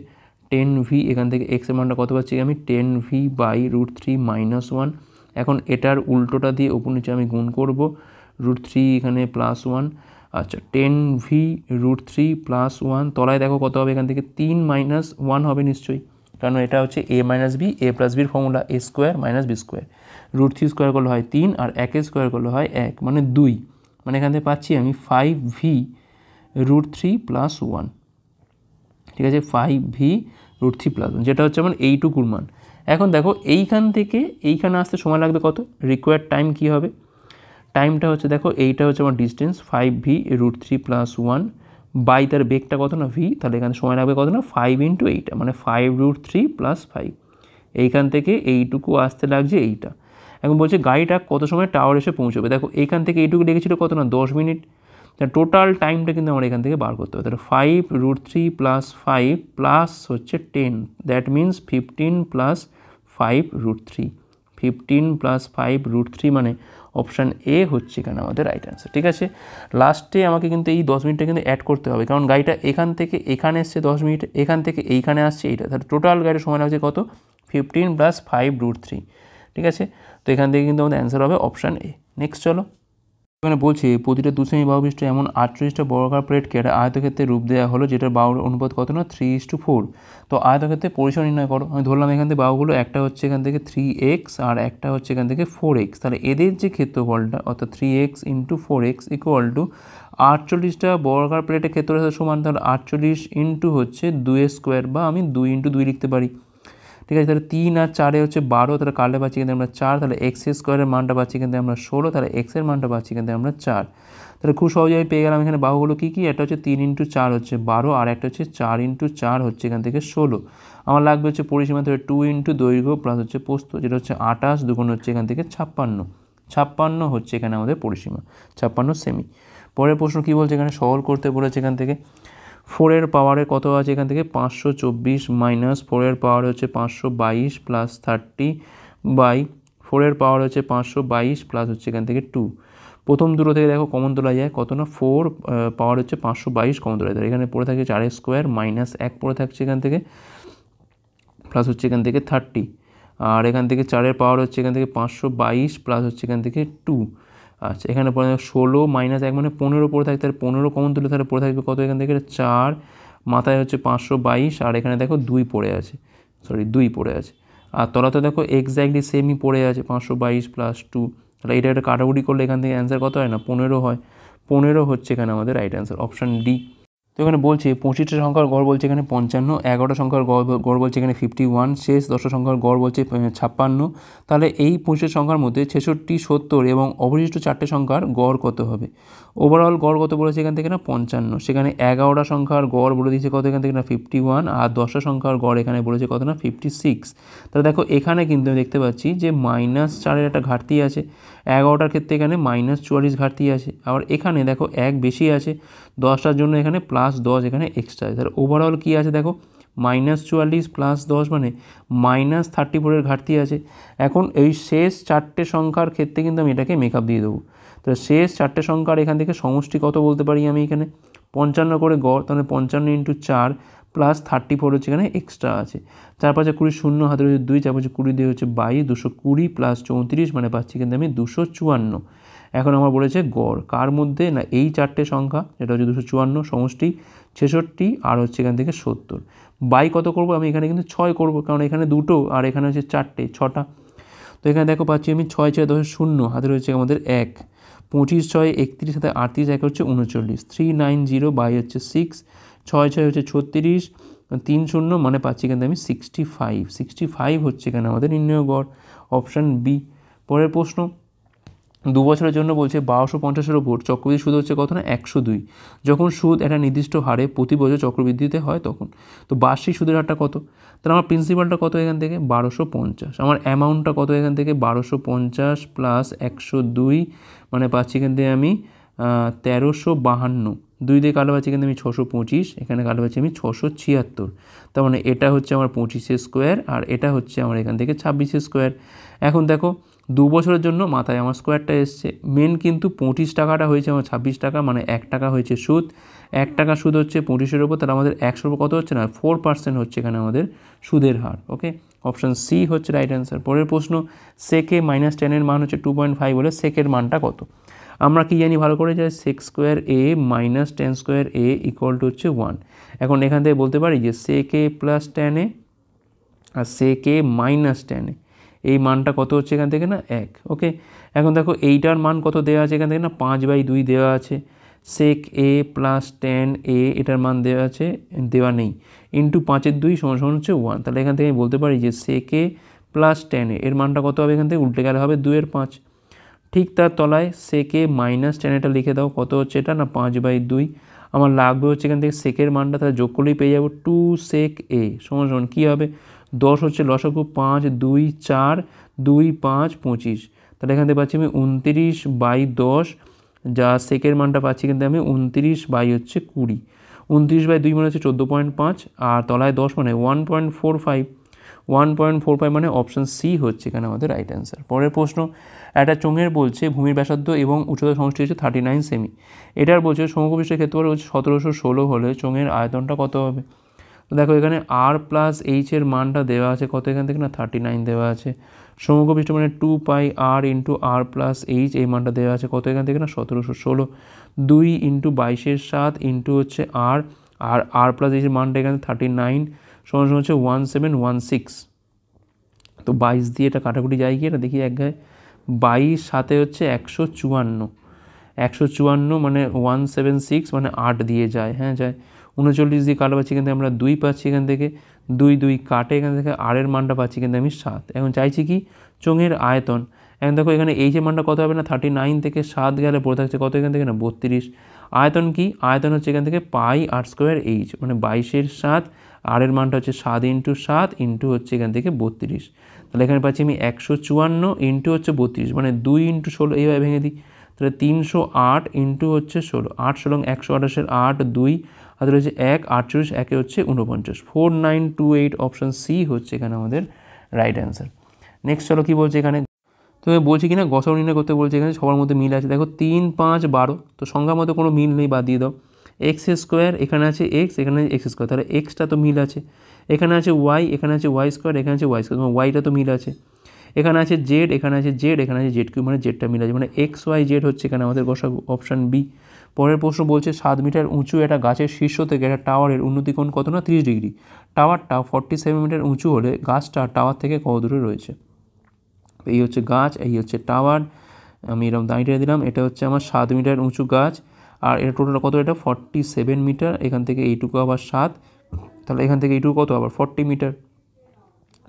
10 ভি, এখান থেকে এক্সের মানটা কত পাচ্ছি আমি 10 ভি বাই রুট 3 মাইনাস 1। এখন এটার উল্টোটা দিয়ে উপর নিচে আমি গুণ করব, রুট 3 এখানে প্লাস 1, আচ্ছা 10 ভি রুট 3 প্লাস 1, তলায় দেখো কত হবে এখান থেকে 3 মাইনাস 1 হবে নিশ্চয়ই, কারণ এটা হচ্ছে A minus B, A plus বির formula A square minus B square. Root 3 square করলে হয় 3, আর 1 স্কোয়ার করলে হয় 1, মানে 2, মানে এখান থেকে পাচ্ছি আমি 5 ভি রুট 3 প্লাস 1, ঠিক আছে। 5 ভি রুট 3 প্লাস 1, যেটা হচ্ছে আমার এইটুকুর মান। এখন দেখো এইখান থেকে এইখানে আসতে সময় লাগবে কত, রিকোয়ার্ড টাইম কী হবে, টাইমটা হচ্ছে দেখো এইটা হচ্ছে আমার distance 5 V root 3 plus 1 by তার বেগটা কত না ভি, তাহলে এখানে সময় লাগবে কত না 5 ইন্টু এইটা, মানে 5 রুট 3 প্লাস 5। এইখান থেকে এইটুকু আসতে লাগছে এইটা। এখন বলছে গাড়িটা কত সময় টাওয়ার এসে পৌঁছবে, দেখো এইখান থেকে এইটুকু লেগেছিল কত না 10 মিনিট, টোটাল টাইমটা কিন্তু আমার এখান থেকে বার করতে হবে। তাহলে 5 রুট 3 প্লাস 5 প্লাস হচ্ছে 10, that means 15 plus 5 root 3, 15 plus 5 root 3, মানে অপশান এ হচ্ছে এখানে আমাদের রাইট অ্যান্সার, ঠিক আছে। লাস্টে আমাকে কিন্তু এই 10 মিনিটটা কিন্তু অ্যাড করতে হবে, কারণ গাড়িটা এখান থেকে এখানে এসছে 10 মিনিট, এখান থেকে এইখানে আসছে এইটা, তাহলে টোটাল গাড়ির সময় লাগছে কত 15 প্লাস 5 রুট 3, ঠিক আছে। তো এখান থেকে কিন্তু আমাদের অ্যান্সার হবে অপশান এ। নেক্সট চলো, এখানে বলছে প্রতিটা 2 সেমি বাহু বিশিষ্ট এমন 48টা বর্গাকার প্লেটকে একটা আয়তক্ষেত্রে রূপ দেওয়া হলো, যেটার বাহুর অনুপাত কত না 3:4। তো আয়তক্ষেত্রে পরিসর নির্ণয় করো। আমি ধরলাম এখান থেকে বাহুগুলো, একটা হচ্ছে এখান থেকে 3x আর একটা হচ্ছে এখান থেকে 4x, তাহলে এদের যে ক্ষেত্রফলটা অর্থাৎ 3x into 4x equal to 48টা বর্গাকার প্লেটের ক্ষেত্রের সমান, তাহলে 48 ইন্টু হচ্ছে 2 স্কোয়ার, বা আমি 2 ইন্টু 2 লিখতে পারি, ঠিক আছে। তাহলে 3 আর 4 হচ্ছে 12, তাহলে কাটলে পাচ্ছি কিন্তু আমরা 4, তাহলে এক্স স্কোয়ারের মানটা পাচ্ছি কিন্তু আমরা 16, তাহলে এক্সের মানটা পাচ্ছি কিন্তু আমরা 4। তাহলে খুব সহজে আমি পেয়ে গেলাম এখানে বাহুগুলো কী কী, একটা হচ্ছে 3 ইন্টু 4 হচ্ছে 12, আর একটা হচ্ছে 4 ইন্টু 4 হচ্ছে এখান থেকে 16। আমার লাগবে হচ্ছে পরিসীমা, ধরে 2 ইন্টু দৈর্ঘ্য প্লাস হচ্ছে প্রস্থ, যেটা হচ্ছে 28, দুগুণ হচ্ছে এখান থেকে 56 হচ্ছে এখানে আমাদের পরিসীমা, 56 সেমি। পরের প্রশ্ন কী বলছে, এখানে সরল করতে বলেছে। এখান থেকে 4-এর পাওয়ারে কত আছে এখান থেকে 524 মাইনাস 4-এর পাওয়ার হচ্ছে 522 প্লাস 30 বাই 4-এর পাওয়ার হচ্ছে 522 প্লাস হচ্ছে এখান থেকে 2। প্রথম দুটো থেকে দেখো কমন তোলা যায়, কত না 4 পাওয়ার হচ্ছে 522 কমন তোলা যায়, এখানে পড়ে থাকে 4 স্কোয়ার মাইনাস 1 পড়ে থাকছে এখান থেকে, প্লাস হচ্ছে এখান থেকে 30, আর এখান থেকে 4-এর পাওয়ার হচ্ছে এখান থেকে 522 প্লাস হচ্ছে এখান থেকে 2। আচ্ছা এখানে পড়ে 16 মাইনাস 1 মানে 15 পড়ে থাকতে, তাহলে 15 কমন তুলে তাহলে পড়ে থাকবে কত এখান থেকে 4, মাথায় হচ্ছে 522, আর এখানে দেখো 2 পড়ে আছে, 2 পড়ে আছে, আর তলাতে দেখো এক্স্যাক্টলি সেমই পড়ে আছে 522 প্লাস 2, তাহলে এটা একটা কাটাকুটি করলে এখান থেকে অ্যান্সার কত হয় না 15 হয়, 15 হচ্ছে এখানে আমাদের রাইট অ্যান্সার, অপশান ডি। তো এখানে বলছে 25টা সংখ্যার গড় বলছে এখানে 55, 11টা সংখ্যার গড় বলছে এখানে 51, শেষ 10টা সংখ্যার গড় বলছে 56। তাহলে এই 25 সংখ্যার মধ্যে 66, 70 এবং অবশিষ্ট 4টে সংখ্যার গড় কত হবে। ওভারঅল গড় কত বলেছে এখান থেকে না 55, সেখানে 11টা সংখ্যার গড় বলে দিয়েছে কত এখান থেকে না 51, আর 10টা সংখ্যার গড় এখানে বলেছে কত না 56। তাহলে দেখো এখানে কিন্তু আমি দেখতে পাচ্ছি যে -4-এর একটা ঘাটতি আছে, 11টার ক্ষেত্রে এখানে -44 ঘাটতি আছে, আবার এখানে দেখো 1 বেশি আছে, 10টার জন্য এখানে +10 এখানে এক্সট্রা আছে, তাহলে ওভারঅল কী আছে দেখো -44 প্লাস 10 মানে -34-এর ঘাটতি আছে। এখন এই শেষ 4টে সংখ্যার ক্ষেত্রে কিন্তু আমি এটাকে মেকআপ দিয়ে দেবো। তো তো শেষ চারটে সংখ্যার এখান থেকে সমষ্টি কত বলতে পারি আমি এখানে 55 করে গড়, তাহলে 55 × 4 প্লাস 34 হচ্ছে এখানে এক্সট্রা আছে। 4 5 20 শূন্য, হাতে রয়েছে 2, 4 5 20 দিয়ে হচ্ছে 22, 220 প্লাস 34 মানে পাচ্ছি কিন্তু আমি 254। এখন আমার বলেছে গড় কার মধ্যে, না এই চারটে সংখ্যা, যেটা হচ্ছে 254, সমষ্টি 66 আর হচ্ছে এখান থেকে 70। বাই কত করব আমি এখানে কিন্তু 6 করব, কারণ এখানে দুটো আর এখানে হচ্ছে চারটে, 6টা। তো এখানে দেখো পাচ্ছি আমি 6 6 10 শূন্য, হাতে রয়েছে আমাদের 1, 25 6 31, সাথে 38 1 হচ্ছে 39, 390 বাই হচ্ছে 6, 6 6 হচ্ছে 36, 3 শূন্য মানে পাচ্ছি কিন্তু আমি 65 হচ্ছে এখানে আমাদের নির্ণয় গড়, অপশান বি। পরের প্রশ্ন, 2 বছরের জন্য বলছে 1250-এর ওপর চক্রবৃদ্ধি সুদ হচ্ছে কত, না 102। যখন সুদ একটা নির্দিষ্ট হারে প্রতি বছর চক্রবৃদ্ধিতে হয় তখন, তো বার্ষিক সুদের হারটা কত? তাহলে আমার প্রিন্সিপালটা কত এখান থেকে 1250, আমার অ্যামাউন্টটা কত এখান থেকে 1250 প্লাস 102 মানে পাচ্ছি এখান থেকে আমি 1352, 2 দিয়ে কালো পাচ্ছি এখান থেকে আমি 625, এখানে কালো পাচ্ছি আমি 676। তার মানে এটা হচ্ছে আমার 25 স্কোয়ার আর এটা হচ্ছে আমার এখান থেকে 26 স্কোয়ার। এখন দেখো 2 বছরের জন্য মাথায় আমার স্কোয়ারটা এসছে, মেন কিন্তু 25 টাকাটা হয়েছে আমার 26 টাকা, মানে 1 টাকা হয়েছে সুদ, 1 টাকা সুদ হচ্ছে 25-এর ওপর, তাহলে আমাদের 100-এর ওপর কত হচ্ছে, না 4% হচ্ছে এখানে আমাদের সুদের হার। ওকে, অপশান সি হচ্ছে রাইট অ্যান্সার। পরের প্রশ্ন, সেকে -10-এর মান হচ্ছে 2.5 হলে সেকের মানটা কত? আমরা কি জানি ভালো করে, যে sec square a - 10 square a equal to হচ্ছে 1। এখন এখান থেকে বলতে পারি যে sec a + tan a R sec a - tan a, এই মানটা কত হচ্ছে এখান থেকে, না 1। ওকে, এখন দেখো এইটার মান কত দেওয়া আছে এখান থেকে, না 5/2 দেওয়া আছে, sec a + tan a এটার মান দেওয়া আছে, দেওয়া নেই, ইন্টু 5-এর 2 = হচ্ছে 1। তাহলে এখান থেকে আমি বলতে পারি যে sec a + tan a এর মানটা কত হবে, এখান থেকে উল্টে গেলে হবে 2-এর 5। ঠিক তার তলায় sec a - tan এটা লিখে দাও, কত হচ্ছে এটা, না 5/2। আমার লাগবে হচ্ছে এখান থেকে সেকের মানটা, তাহলে যোগ করলেই পেয়ে যাবো 2 sec a সমান কী হবে, 10 হচ্ছে লসাগু, 5 2 4 2 5 25, তাহলে এখান থেকে পাচ্ছি আমি 29/10, যা সেকের মানটা পাচ্ছি কিন্তু আমি 29/20, 29/2 মানে হচ্ছে 14.5, আর তলায় 10 মানে 1.45 মানে অপশান সি হচ্ছে এখানে আমাদের রাইট অ্যান্সার। পরের প্রশ্ন, একটা চোঙের বলছে ভূমির ব্যাসার্ধ এবং উচ্চতা সমষ্টি হচ্ছে 39 সেমি, এটার বলছে সমকোণপৃষ্ঠের ক্ষেত্রফল হচ্ছে 1716 হলে চোঙের আয়তনটা কত হবে? তো দেখো এখানে r + h এর মানটা দেওয়া আছে কত এখান থেকে, না 39 দেওয়া আছে, সমকোণপৃষ্ঠ মানে 2πr × r + h, এই মানটা দেওয়া আছে কত এখান থেকে, না 1716, 2 × 22/7 ইন্টু হচ্ছে r, আর r + h এর মানটা এখানে 39 সমান হচ্ছে 1716। তো 22 দিয়ে এটা কাটাকুটি যায় কি, এটা দেখি এক গায়ে, 22 সাথে হচ্ছে 154 মানে 176 মানে 8 দিয়ে যায়, হ্যাঁ যায়। 39 দিয়ে কাটা পাচ্ছি কিন্তু আমরা 2 পাচ্ছি এখান থেকে, 2 2 কাটে এখান থেকে r এর মানটা পাচ্ছি কিন্তু আমি 7। এখন চাইছি কি চোঙের আয়তন, এখন দেখো এখানে এই যে মানটা কত হবে, না 39 থেকে 7 গেলে পড়ে থাকছে কত এখান থেকে, না 32। আয়তন কি, আয়তন হচ্ছে এখান থেকে πr²h মানে 22-এর 7, r এর মানটা হচ্ছে 7 × 7 ইন্টু হচ্ছে এখান থেকে 32, তাহলে এখানে পাচ্ছি আমি 154 ইন্টু হচ্ছে 32 মানে 2 × 16, এইভাবে ভেঙে দিই, তাহলে 308 ইন্টু হচ্ছে 16, 8 16 128-এর 8, 2 হাতে রয়েছে 1, 48 1 হচ্ছে 49, 4928 অপশান সি হচ্ছে এখানে আমাদের রাইট অ্যান্সার। নেক্সট চলো কী বলছে এখানে, তো বলছি কি না গসাগু নির্ণয় করতে বলছে, এখানে সবার মধ্যে মিল আছে, দেখো 3 5 12, তো সংখ্যার মধ্যে কোনো মিল নেই, বাদ দিয়ে দাও। এক্স স্কোয়ার এখানে আছে এক্স, এখানে এক্স স্কোয়ার, তাহলে এক্সটা তো মিল আছে, এখানে আছে ওয়াই, এখানে আছে ওয়াই স্কোয়ার, এখানে আছে ওয়াই স্কোয়ার, তোমার ওয়াইটা তো মিল আছে, এখানে আছে জেড, এখানে আছে জেড, এখানে আছে জেড কিউ, মানে জেডটা মিল আছে, মানে এক্স ওয়াই জেড হচ্ছে এখানে আমাদের গসাগু, অপশান বি। পরের প্রশ্ন বলছে 7 মিটার উঁচু একটা গাছের শীর্ষ থেকে একটা টাওয়ারের উন্নতি কোণ কত, না 30 ডিগ্রি, টাওয়ারটা 47 মিটার উঁচু হলে গাছটা টাওয়ার থেকে কত দূরে রয়েছে? এই হচ্ছে গাছ, এই হচ্ছে টাওয়ার, আমি এরকম দাঁড়িয়ে দিলাম, এটা হচ্ছে আমার 7 মিটার উঁচু গাছ, আর এটা টোটাল কত, এটা 47 মিটার, এখান থেকে এইটুকু আবার 7, তাহলে এখান থেকে এইটুকু কত আবার 40 মিটার,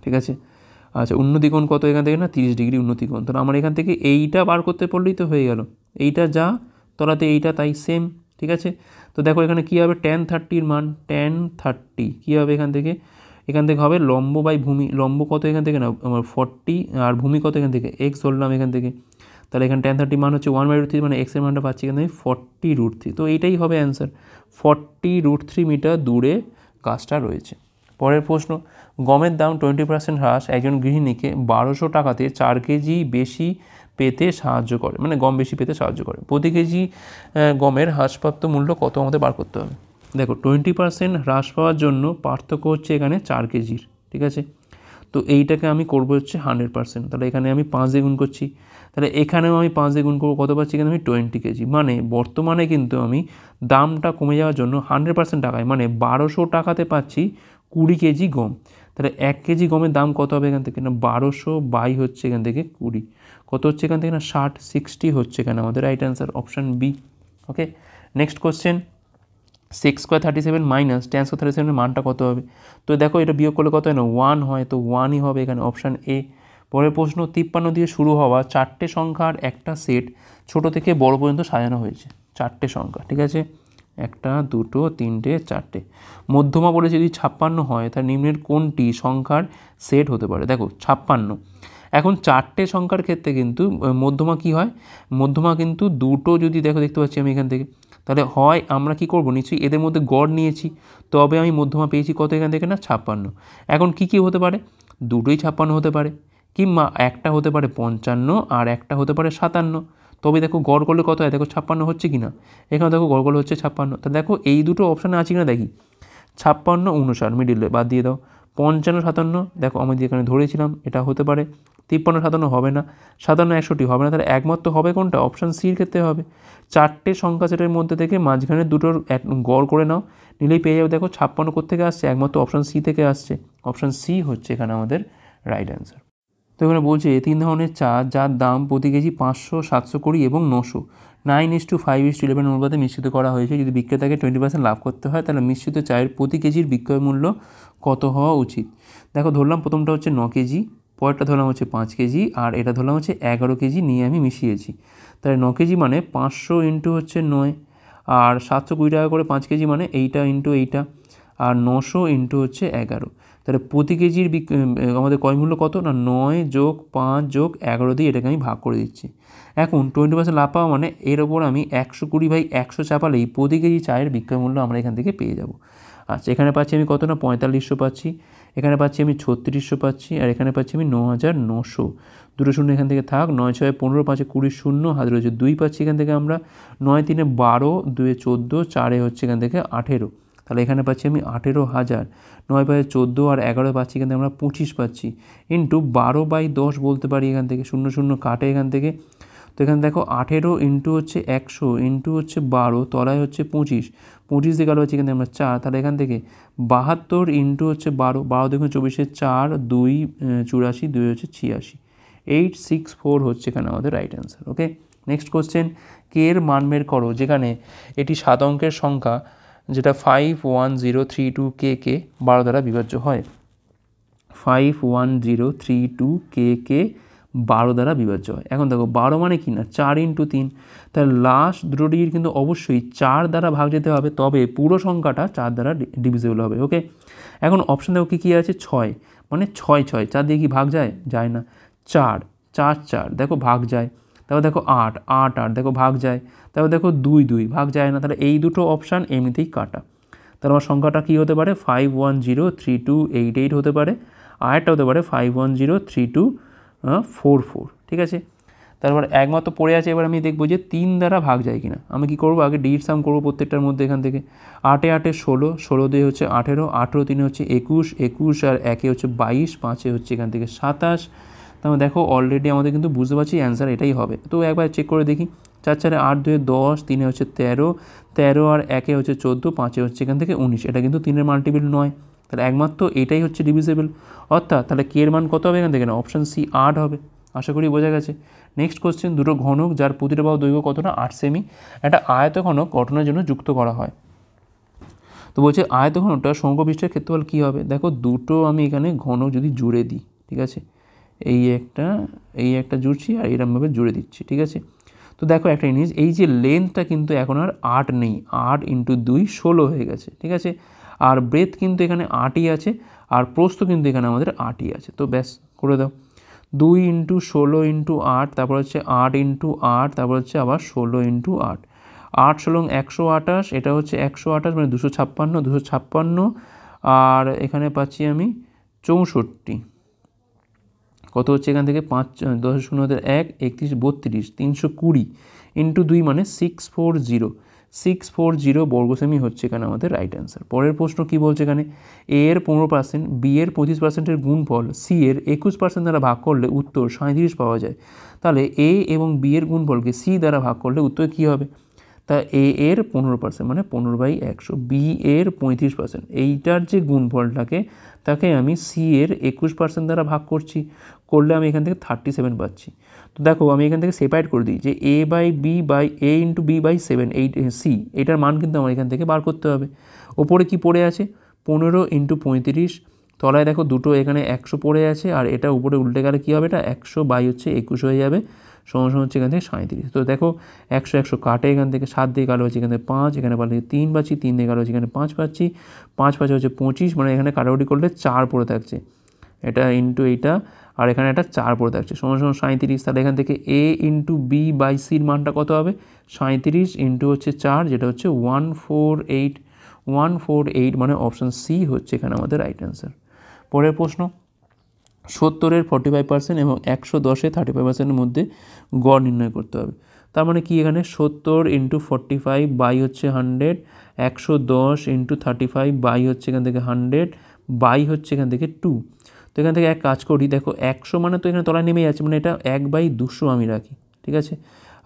ঠিক আছে। আচ্ছা উন্নতিকোণ কত এখান থেকে, না 30 ডিগ্রি উন্নতিকোণ, তাহলে আমার এখান থেকে এইটা বার করতে পারলেই তো হয়ে গেল, এইটা যা তলাতে এইটা তাই সেম, ঠিক আছে। তো দেখো এখানে কী হবে, tan 30-র মান, tan 30 কী হবে এখান থেকে হবে লম্ব বাই ভূমি, লম্ব কত এখান থেকে, না আমার 40, আর ভূমি কত এখান থেকে এক্স ধরলাম এখান থেকে, তাহলে এখানে tan 30 মান হচ্ছে 1/√3, মানে এক্সের মানটা পাচ্ছি এখানে 40√3, তো এইটাই হবে অ্যান্সার, 40√3 মিটার দূরে গাছটা রয়েছে। পরের প্রশ্ন, গমের দাম 20% হ্রাস একজন গৃহিণীকে 1200 টাকাতে 4 কেজি বেশি পেতে সাহায্য করে, মানে গম বেশি পেতে সাহায্য করে। প্রতি কেজি গমের হ্রাসপ্রাপ্ত মূল্য কত আমাদের বার করতে হবে। দেখো 20% হ্রাস পাওয়ার জন্য পার্থক্য হচ্ছে এখানে 4 কেজির, ঠিক আছে। তো এইটাকে আমি করবো হচ্ছে 100%, তাহলে এখানে আমি 5 দিয়ে গুণ করছি, তাহলে এখানেও আমি 5 দিয়ে গুণ করবো, কত পাচ্ছি এখানে আমি 20 কেজি। মানে বর্তমানে কিন্তু আমি দামটা কমে যাওয়ার জন্য 100% টাকায়, মানে 1200 টাকাতে পাচ্ছি 20 কেজি গম। তাহলে 1 কেজি গমের দাম কত হবে এখান থেকে না, 1200 বাই হচ্ছে এখান থেকে 20, কত হচ্ছে এখান থেকে না 60 হচ্ছে এখানে আমাদের right answer option B. Okay, next question, sec square 37 minus tan square 37 মানটা কত হবে। তো দেখো এটা বিয়োগ করলে কত হয় না 1 হয়, তো 1ই হবে এখানে অপশান এ। পরের প্রশ্ন, 53 দিয়ে শুরু হওয়া 4টে সংখ্যার একটা সেট ছোট থেকে বড় পর্যন্ত সাজানো হয়েছে। 4টে সংখ্যা, ঠিক আছে, 1 2 3 4টে। মধ্যমা বলে যদি 56 হয়, তার নিম্নের কোনটি সংখ্যার সেট হতে পারে। দেখো 56, এখন 4টে সংখ্যার ক্ষেত্রে কিন্তু মধ্যমা কি হয়, মধ্যমা কিন্তু দুটো যদি দেখো, দেখতে পাচ্ছি আমি এখান থেকে, তাহলে হয় আমরা কি করব, নিশ্চয়ই এদের মধ্যে গড় নিয়েছি, তবে আমি মধ্যমা পেয়েছি কত এখান থেকে না 56। এখন কি হতে পারে, দুটোই 56 হতে পারে, কিংবা একটা হতে পারে 55 আর একটা হতে পারে 57, তবে দেখো গড় করলে কত হয়, দেখো 56 হচ্ছে কি না, এখানে দেখো গড় করলে হচ্ছে 56। তা দেখো এই দুটো অপশানে আছে কিনা দেখি, 56 59 মিডিলে বাদ দিয়ে দাও, 55 57 দেখো আমি যেখানে ধরেছিলাম এটা হতে পারে, 53 57 হবে না, 57 61 হবে না, তাহলে একমাত্র হবে কোনটা, অপশান সির ক্ষেত্রে হবে। 4টে সংখ্যা সেটের মধ্যে থেকে মাঝখানে দুটোর গড় করে নাও, নিলেই পেয়ে যাবে। দেখো 56 কোত্থেকে আসছে, একমাত্র অপশান সি থেকে আসছে, অপশান সি হচ্ছে এখানে আমাদের রাইট অ্যান্সার। তো এখানে বলছে 3 ধরনের চা যার দাম প্রতি কেজি 500 720 এবং 900 9:5:11 অনুপাতে মিশ্রিত করা হয়েছে। যদি বিক্রেতাকে 20% লাভ করতে হয়, তাহলে মিশ্রিত চায়ের প্রতি কেজির বিক্রয় মূল্য কত হওয়া উচিত। দেখো ধরলাম প্রথমটা হচ্ছে 9 কেজি, পরেরটা ধরলাম হচ্ছে 5 কেজি, আর এটা ধরলাম হচ্ছে 11 কেজি নিয়ে আমি মিশিয়েছি। তাহলে 9 কেজি মানে 500 ইন্টু হচ্ছে 9, আর 720 টাকা করে 5 কেজি মানে এইটা ইন্টু এইটা, আর 900 ইন্টু হচ্ছে 11। তাহলে প্রতি কেজির আমাদের ক্রয় মূল্য কত না 9 যোগ 5 যোগ 11 দিয়ে এটাকে আমি ভাগ করে দিচ্ছি। এখন 20% লাভ পাওয়া মানে এর ওপর আমি 120/100 চাপালেই প্রতি কেজি চায়ের বিক্রয় মূল্য আমরা এখান থেকে পেয়ে যাব। আচ্ছা, এখানে পাচ্ছি আমি কত না 4500 পাচ্ছি, এখানে পাচ্ছি আমি 3600 পাচ্ছি, আর এখানে পাচ্ছি আমি 9900। দুটো শূন্য এখান থেকে থাক, 9 6 15 5 20 শূন্য, হাতে রয়েছে 2 পাচ্ছি এখান থেকে আমরা, 9 3 12 2 14 4 হচ্ছে এখান থেকে 18, তাহলে এখানে পাচ্ছি আমি 18,000, 9 5 14 আর 11 পাচ্ছি এখান থেকে আমরা 25 পাচ্ছি, ইন্টু 12/10 বলতে পারি এখান থেকে, 0 0 কাটে এখান থেকে। তো এখানে দেখো 18 ইন্টু হচ্ছে 100 ইন্টু হচ্ছে 12, তলায় হচ্ছে 25, 25 দিয়ে গেলো হচ্ছে এখান থেকে আমরা 4, তাহলে এখান থেকে 72 ইন্টু হচ্ছে 12, 12 দেখুন 24 4 2 84, 2 হচ্ছে 86, 864 হচ্ছে এখানে আমাদের রাইট অ্যান্সার। ওকে, নেক্সট কোশ্চেন, কে এর মান বের করো যেখানে এটি 7 অঙ্কের সংখ্যা যেটা 51032 কে 12 দ্বারা বিভাজ্য হয়। 51032 কে 12 দ্বারা বিভাজ্য হয়। এখন দেখো 12 মানে কি না 4 ইন্টু 3, তাহলে লাস্ট দুটো ডিজিট কিন্তু অবশ্যই 4 দ্বারা ভাগ যেতে হবে, তবে পুরো সংখ্যাটা 4 দ্বারা ডিভিজিবল হবে। ওকে, এখন অপশান দেখো কী আছে, 6 মানে 6 6 4 দিয়ে কি ভাগ যায়, যায় না, 4 4 4 দেখো ভাগ যায়, তারপর দেখো 8 8 8 দেখো ভাগ যায়, তারপর দেখো 2 2 ভাগ যায় না, তাহলে এই দুটো অপশান এমনিতেই কাটা। তাহলে আমার সংখ্যাটা কী হতে পারে, 5103288 হতে পারে, আর একটা হতে পারে 5103244, ঠিক আছে। তারপর একমাত্র পড়ে আছে, এবার আমি দেখবো যে 3 দ্বারা ভাগ যায় কিনা। আমি কি করবো, আগে ডিজিট সাম করবো প্রত্যেকটার মধ্যে এখান থেকে, 8 8 16, 16 দিয়ে হচ্ছে 18, 18 3 হচ্ছে 21, 21 আর 1 হচ্ছে 22, 5 হচ্ছে এখান থেকে 27। তারপর দেখো অলরেডি আমাদের কিন্তু বুঝতে পারছি অ্যান্সার এটাই হবে। তো একবার চেক করে দেখি, 4 4 8 2 10, 3 হচ্ছে 13, 13 আর 1 হচ্ছে 14, 5 হচ্ছে এখান থেকে 19, এটা কিন্তু 3-এর মাল্টিপল নয়, তাহলে একমাত্র এটাই হচ্ছে ডিভিজিবল, অর্থাৎ তাহলে কে এর মান কত হবে এখান থেকে না অপশান সি 8 হবে। আশা করি বোঝা গেছে। নেক্সট কোশ্চেন, দুটো ঘনক যার প্রতিটা বাহু দৈর্ঘ্য কত না 8 সেমি একটা আয়তঘনক গঠনের জন্য যুক্ত করা হয়। তো বলছে আয়তঘনকটা সমগ্র পৃষ্ঠের ক্ষেত্রফল কী হবে। দেখো দুটো আমি এখানে ঘনক যদি জুড়ে দিই, ঠিক আছে, এই একটা জুড়ছি আর এরকমভাবে জুড়ে দিচ্ছি, ঠিক আছে। তো দেখো একটা জিনিস, এই যে লেন্থটা কিন্তু এখন আর 8 নেই, 8 ইন্টু 2 16 হয়ে গেছে, ঠিক আছে, আর ব্রেথ কিন্তু এখানে 8ই আছে, আর প্রস্থ কিন্তু এখানে আমাদের 8ই আছে। তো ব্যাস করে দাও, 2 ইন্টু 16 ইন্টু 8, তারপর হচ্ছে 8 ইন্টু 8, তারপর হচ্ছে আবার 16 ইন্টু 8, 8 16 128, এটা হচ্ছে 128 মানে 256, 256 আর এখানে পাচ্ছি আমি 64, কত হচ্ছে এখান থেকে 5 10 শূন্য 1 31 32 320 ইন্টু 2 মানে 640 বর্গ সেমি হচ্ছে এখানে আমাদের রাইট অ্যান্সার। পরের প্রশ্ন কি বলছে এখানে, এ এর 15%, বি এর 25%-এর গুণফল সি এর 21% দ্বারা ভাগ করলে উত্তর 37 পাওয়া যায়। তাহলে এ এবং বি এর গুণফলকে সি দ্বারা ভাগ করলে উত্তর কী হবে? তা এ এর 15% মানে 15/100, বি এর 35%, এইটার যে গুণফলটাকে তাকে আমি সি এর 21% দ্বারা ভাগ করলে আমি এখান থেকে 37 পাচ্ছি। তো দেখো আমি এখান থেকে সেপারেট করে দিই যে এ ইন্টু বি বাই 7 এই সি, এটার মান কিন্তু আমার এখান থেকে বার করতে হবে। ওপরে কি পড়ে আছে 15 ইন্টু 35, তলায় দেখো দুটো এখানে 100 পড়ে আছে, আর এটা উপরে উল্টে গেলে কী হবে, এটা 100 বাই হচ্ছে 21 হয়ে যাবে, সমান হচ্ছে এখান থেকে 37। তো দেখো 100 কাটে, এখান থেকে 7 দিয়ে কালো পাচ্ছি, এখান থেকে 5, এখানে পারলে 3 পাচ্ছি, 3 দিয়ে কালো হচ্ছে এখানে 5 পাচ্ছি, 5 পাচ্ছি হচ্ছে 25, মানে এখানে কাটাকুটি করলে 4 পড়ে থাকছে, এটা ইন্টু এইটা, আর এখানে একটা 4 পড়ে থাকছে, সমান 37। তাহলে এখান থেকে এ ইন্টু বি বাই সির মানটা কত হবে, 37 ইন্টু হচ্ছে 4, যেটা হচ্ছে 148, মানে অপশান সি হচ্ছে এখানে আমাদের রাইট অ্যান্সার। পরের প্রশ্ন, 70-এর 45% এবং 110-এর 35%-এর মধ্যে গড় নির্ণয় করতে হবে। তার মানে কি, এখানে 70 ইন্টু 45 বাই হচ্ছে 100, 110 ইন্টু 35 বাই হচ্ছে এখান থেকে 100 বাই হচ্ছে এখান থেকে 2। তো এখান থেকে এক কাজ করি, দেখো 100 মানে তো এখানে তলায় নেমে যাচ্ছে, মানে এটা 1/200 আমি রাখি, ঠিক আছে।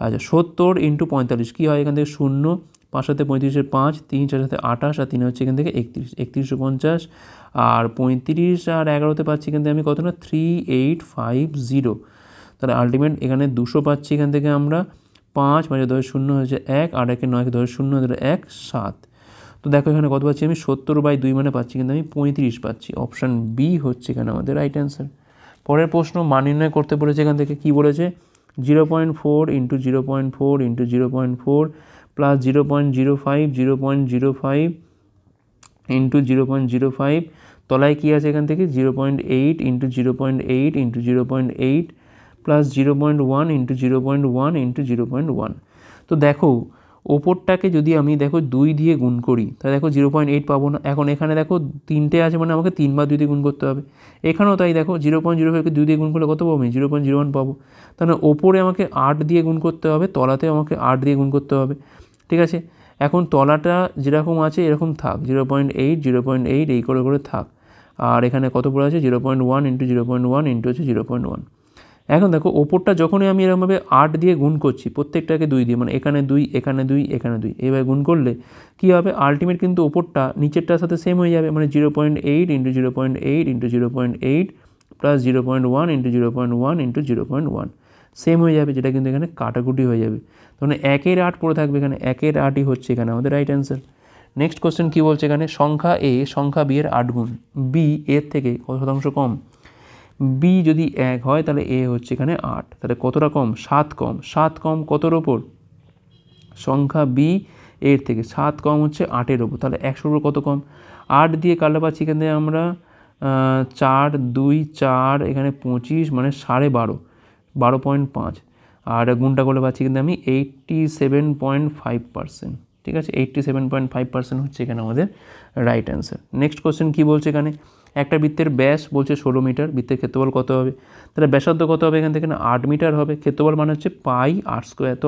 আচ্ছা 70 ইন্টু 45 কী হয়, এখান থেকে 0, 5 সাথে 35-এর 5, 3 4 সাথে 28, আর 3 হচ্ছে এখান থেকে 31, 3150, আর 35 আর 11তে পাচ্ছি এখান থেকে আমি কত না 3850। তাহলে আলটিমেট এখানে 200 পাচ্ছি এখান থেকে আমরা, 5 5 10 0 হচ্ছে 1, আর 1 9 10 0 1 7। তো দেখো এখানে কত পাচ্ছি আমি, 70/2 মানে পাচ্ছি কিন্তু আমি 35 পাচ্ছি, অপশান বি হচ্ছে এখানে আমাদের রাইট অ্যান্সার। পরের প্রশ্ন, মান নির্ণয় করতে বলেছে, এখান থেকে কী বলেছে, 0.4 ইন্টু 0.4 ইন্টু 0.4 প্লাস 0.05 0.05 ইন্টু 0.05, তলায় কী আছে এখান থেকে 0.8 into 0.8 into 0.8 plus 0.1 into 0.1 into 0.1। তো দেখো ওপরটাকে যদি আমি দেখো 2 দিয়ে গুণ করি, তাহলে দেখো 0.8 পাবো না। এখন এখানে দেখো 3টে আছে, মানে আমাকে 3 বার 2 দিয়ে গুণ করতে হবে। এখানেও তাই, দেখো 0.05কে 2 দিয়ে গুণ করলে কত পাবো আমি, 0.01 পাবো। তাহলে ওপরে আমাকে 8 দিয়ে গুণ করতে হবে, তলাতে আমাকে 8 দিয়ে গুণ করতে হবে, ঠিক আছে। এখন তলাটা যেরকম আছে এরকম থাক, 0.8 0.8 এই করে করে থাক, আর এখানে কত পড়ে আছে 0.1 ইন্টু 0.1 ইন্টু হচ্ছে 0.1। এখন দেখো ওপরটা যখনই আমি এরকমভাবে 8 দিয়ে গুণ করছি, প্রত্যেকটাকে 2 দিয়ে, মানে এখানে 2 এখানে 2 এখানে 2, এইভাবে গুণ করলে কী হবে, আলটিমেট কিন্তু ওপরটা নিচেরটার সাথে সেম হয়ে যাবে, মানে 0.8 into 0.8 into 0.8 plus 0.1 into 0.1 into 0.1 same হয়ে যাবে, যেটা কিন্তু এখানে কাটাকুটি হয়ে যাবে। তখন 1-এর 8 পড়ে থাকবে, এখানে 1-এর 8ই হচ্ছে এখানে আমাদের রাইট অ্যান্সার। নেক্সট কোশ্চেন কী বলছে, এখানে সংখ্যা এ সংখ্যা বি এর 8 গুণ, বি এর থেকে কত শতাংশ কম। বি যদি 1 হয় তাহলে এ হচ্ছে এখানে 8, তাহলে কতটা কম, 7 কম। 7 কম কতর ওপর, সংখ্যা বি এর থেকে 7 কম হচ্ছে 8-এর ওপর, তাহলে 100-র উপর কত কম, 8 দিয়ে কাটলে পাচ্ছি এখান থেকে আমরা 4 2 4, এখানে 25 মানে 12.5, 12.5, আর গুণটা করলে পাচ্ছি কিন্তু আমি 87.5%, ঠিক আছে। 87.5% হচ্ছে এখানে আমাদের রাইট অ্যান্সার। নেক্সট কোশ্চেন কী বলছে, এখানে একটা বৃত্তের ব্যাস বলছে 16 মিটার, বৃত্তের ক্ষেত্রফল কত হবে, তাহলে ব্যাসার্ধ কত হবে, এখান থেকে না 8 মিটার হবে, ক্ষেত্রফল মানে হচ্ছে পাই আর স্কোয়ার, তো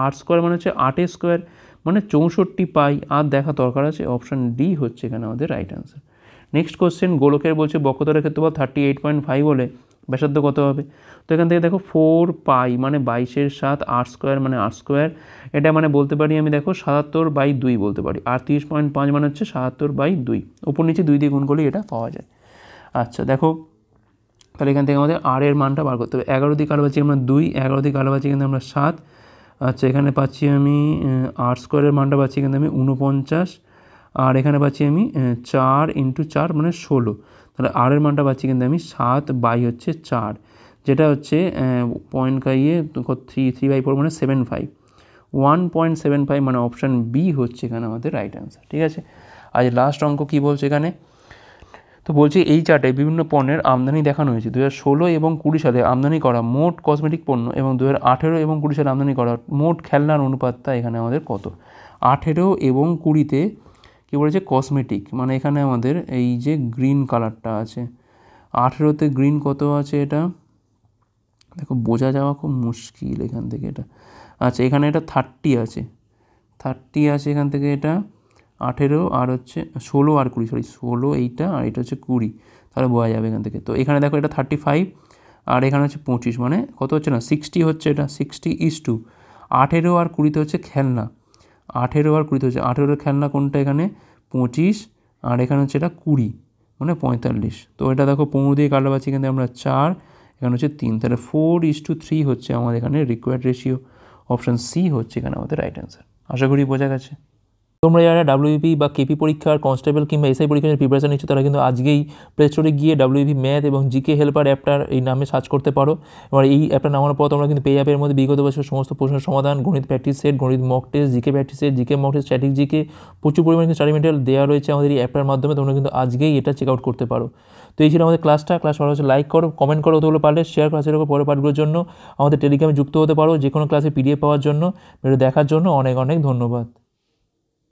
আর স্কোয়ার মানে হচ্ছে 8 স্কোয়ার মানে 64 পাই, আর দেখা দরকার আছে, অপশান ডি হচ্ছে এখানে আমাদের রাইট অ্যান্সার। নেক্সট কোশ্চেন, গোলকের বলছে বক্রতলের ক্ষেত্রফল 38.5 হলে ব্যাসার্ধ কত হবে, তো এখান থেকে দেখো 4 পাই মানে 22/7, আর স্কোয়ার মানে আর স্কোয়ার, এটা মানে বলতে পারি আমি দেখো 77/2 বলতে পারি, আর 30.5 মানে হচ্ছে 77/2, উপর নিচে 2 দিয়ে গুণ করলে এটা পাওয়া যায়। আচ্ছা দেখো তাহলে এখান থেকে আমাদের আর এর মানটা বার করতে হবে, 11 দিয়ে কালো পাচ্ছি আমরা 2, 11 দিয়ে কালো পাচ্ছি কিন্তু আমরা 7, আচ্ছা এখানে পাচ্ছি আমি আর স্কোয়ারের মানটা পাচ্ছি কিন্তু আমি 49, আর এখানে পাচ্ছি আমি 4 ইন্টু 4 মানে 16, তাহলে আর এর মানটা পাচ্ছি কিন্তু আমি 7 বাই হচ্ছে 4, যেটা হচ্ছে পয়েন্ট খাইয়ে 3/4 মানে 75, 1.75 মানে অপশান বি হচ্ছে এখানে আমাদের রাইট অ্যান্সার, ঠিক আছে। আজ লাস্ট অঙ্ক কী বলছে এখানে, তো বলছি এই চার্টে বিভিন্ন পণ্যের আমদানি দেখানো হয়েছে। 2016 এবং 20 সালে আমদানি করা মোট কসমেটিক পণ্য এবং 2018 এবং 20 সালে আমদানি করা মোট খেলনার অনুপাতটা এখানে আমাদের কত। 18 এবং 20-তে কী কী বলেছে কসমেটিক, মানে এখানে আমাদের এই যে গ্রিন কালারটা আছে 18তে গ্রিন কত আছে, এটা দেখো বোঝা যাওয়া খুব মুশকিল এখান থেকে, এটা আচ্ছা এখানে এটা 30 আছে, 30 আছে এখান থেকে, এটা 18 আর হচ্ছে 16 আর 20, সরি 16 এইটা আর এটা হচ্ছে 20, তাহলে বোঝা যাবে এখান থেকে। তো এখানে দেখো এটা 35 আর এখানে হচ্ছে 25, মানে কত হচ্ছে না 60 হচ্ছে, এটা 60:18 আর 20তে হচ্ছে খেলনা, 18 আর 20তে হচ্ছে 18 খেলনা কোনটা এখানে 25 আর এখানে হচ্ছে এটা 20 মানে 45। তো এটা দেখো 15 দিয়ে কাটলে পাচ্ছি এখান থেকে আমরা 4, এখানে হচ্ছে 3, তাহলে 4:3 হচ্ছে আমাদের এখানে রিকোয়ার্ড রেশিও। অপশান সি হচ্ছে এখানে আমাদের রাইট অ্যান্সার। আশা করি বোঝা গেছে। তোমরা যারা ডাব্লিউপি বা কেপি পরীক্ষার কনস্টেবল কিংবা এসআই পরীক্ষার প্রিপারেশন নিচ্ছ তারা কিন্তু আজকেই প্লে স্টোরে গিয়ে ডাব্লিউপি ম্যাথ এবং জিকে হেল্পার অ্যাপটার এই নামে সার্চ করতে পারো। এবার এই অ্যাপটা নামানোর পর তোমরা কিন্তু পেয়ে যাবে এর মধ্যে বিগত বছর সমস্ত প্রশ্নের সমাধান, গণিত প্র্যাকটিস সেট, গণিত mock test, GK practice set, GK mock test, static GK, প্রচুর পরিমাণে স্টাডি মেটেরিয়াল দেওয়া রয়েছে আমাদের এই অ্যাপটার মাধ্যমে। তোমরা কিন্তু আজকেই এটা চেক আউট করতে পারো। তো এই ছিল আমাদের ক্লাস ভালো হচ্ছে লাইক করো, কমেন্ট করো, অতগুলো পারলে শেয়ার ক্লাসের উপর পরের পাঠগুলোর জন্য আমাদের টেলিগ্রামে যুক্ত হতে পারো যে কোনো ক্লাসে পিডিএফ পাওয়ার জন্য। ভিডিও দেখার জন্য অনেক অনেক ধন্যবাদ।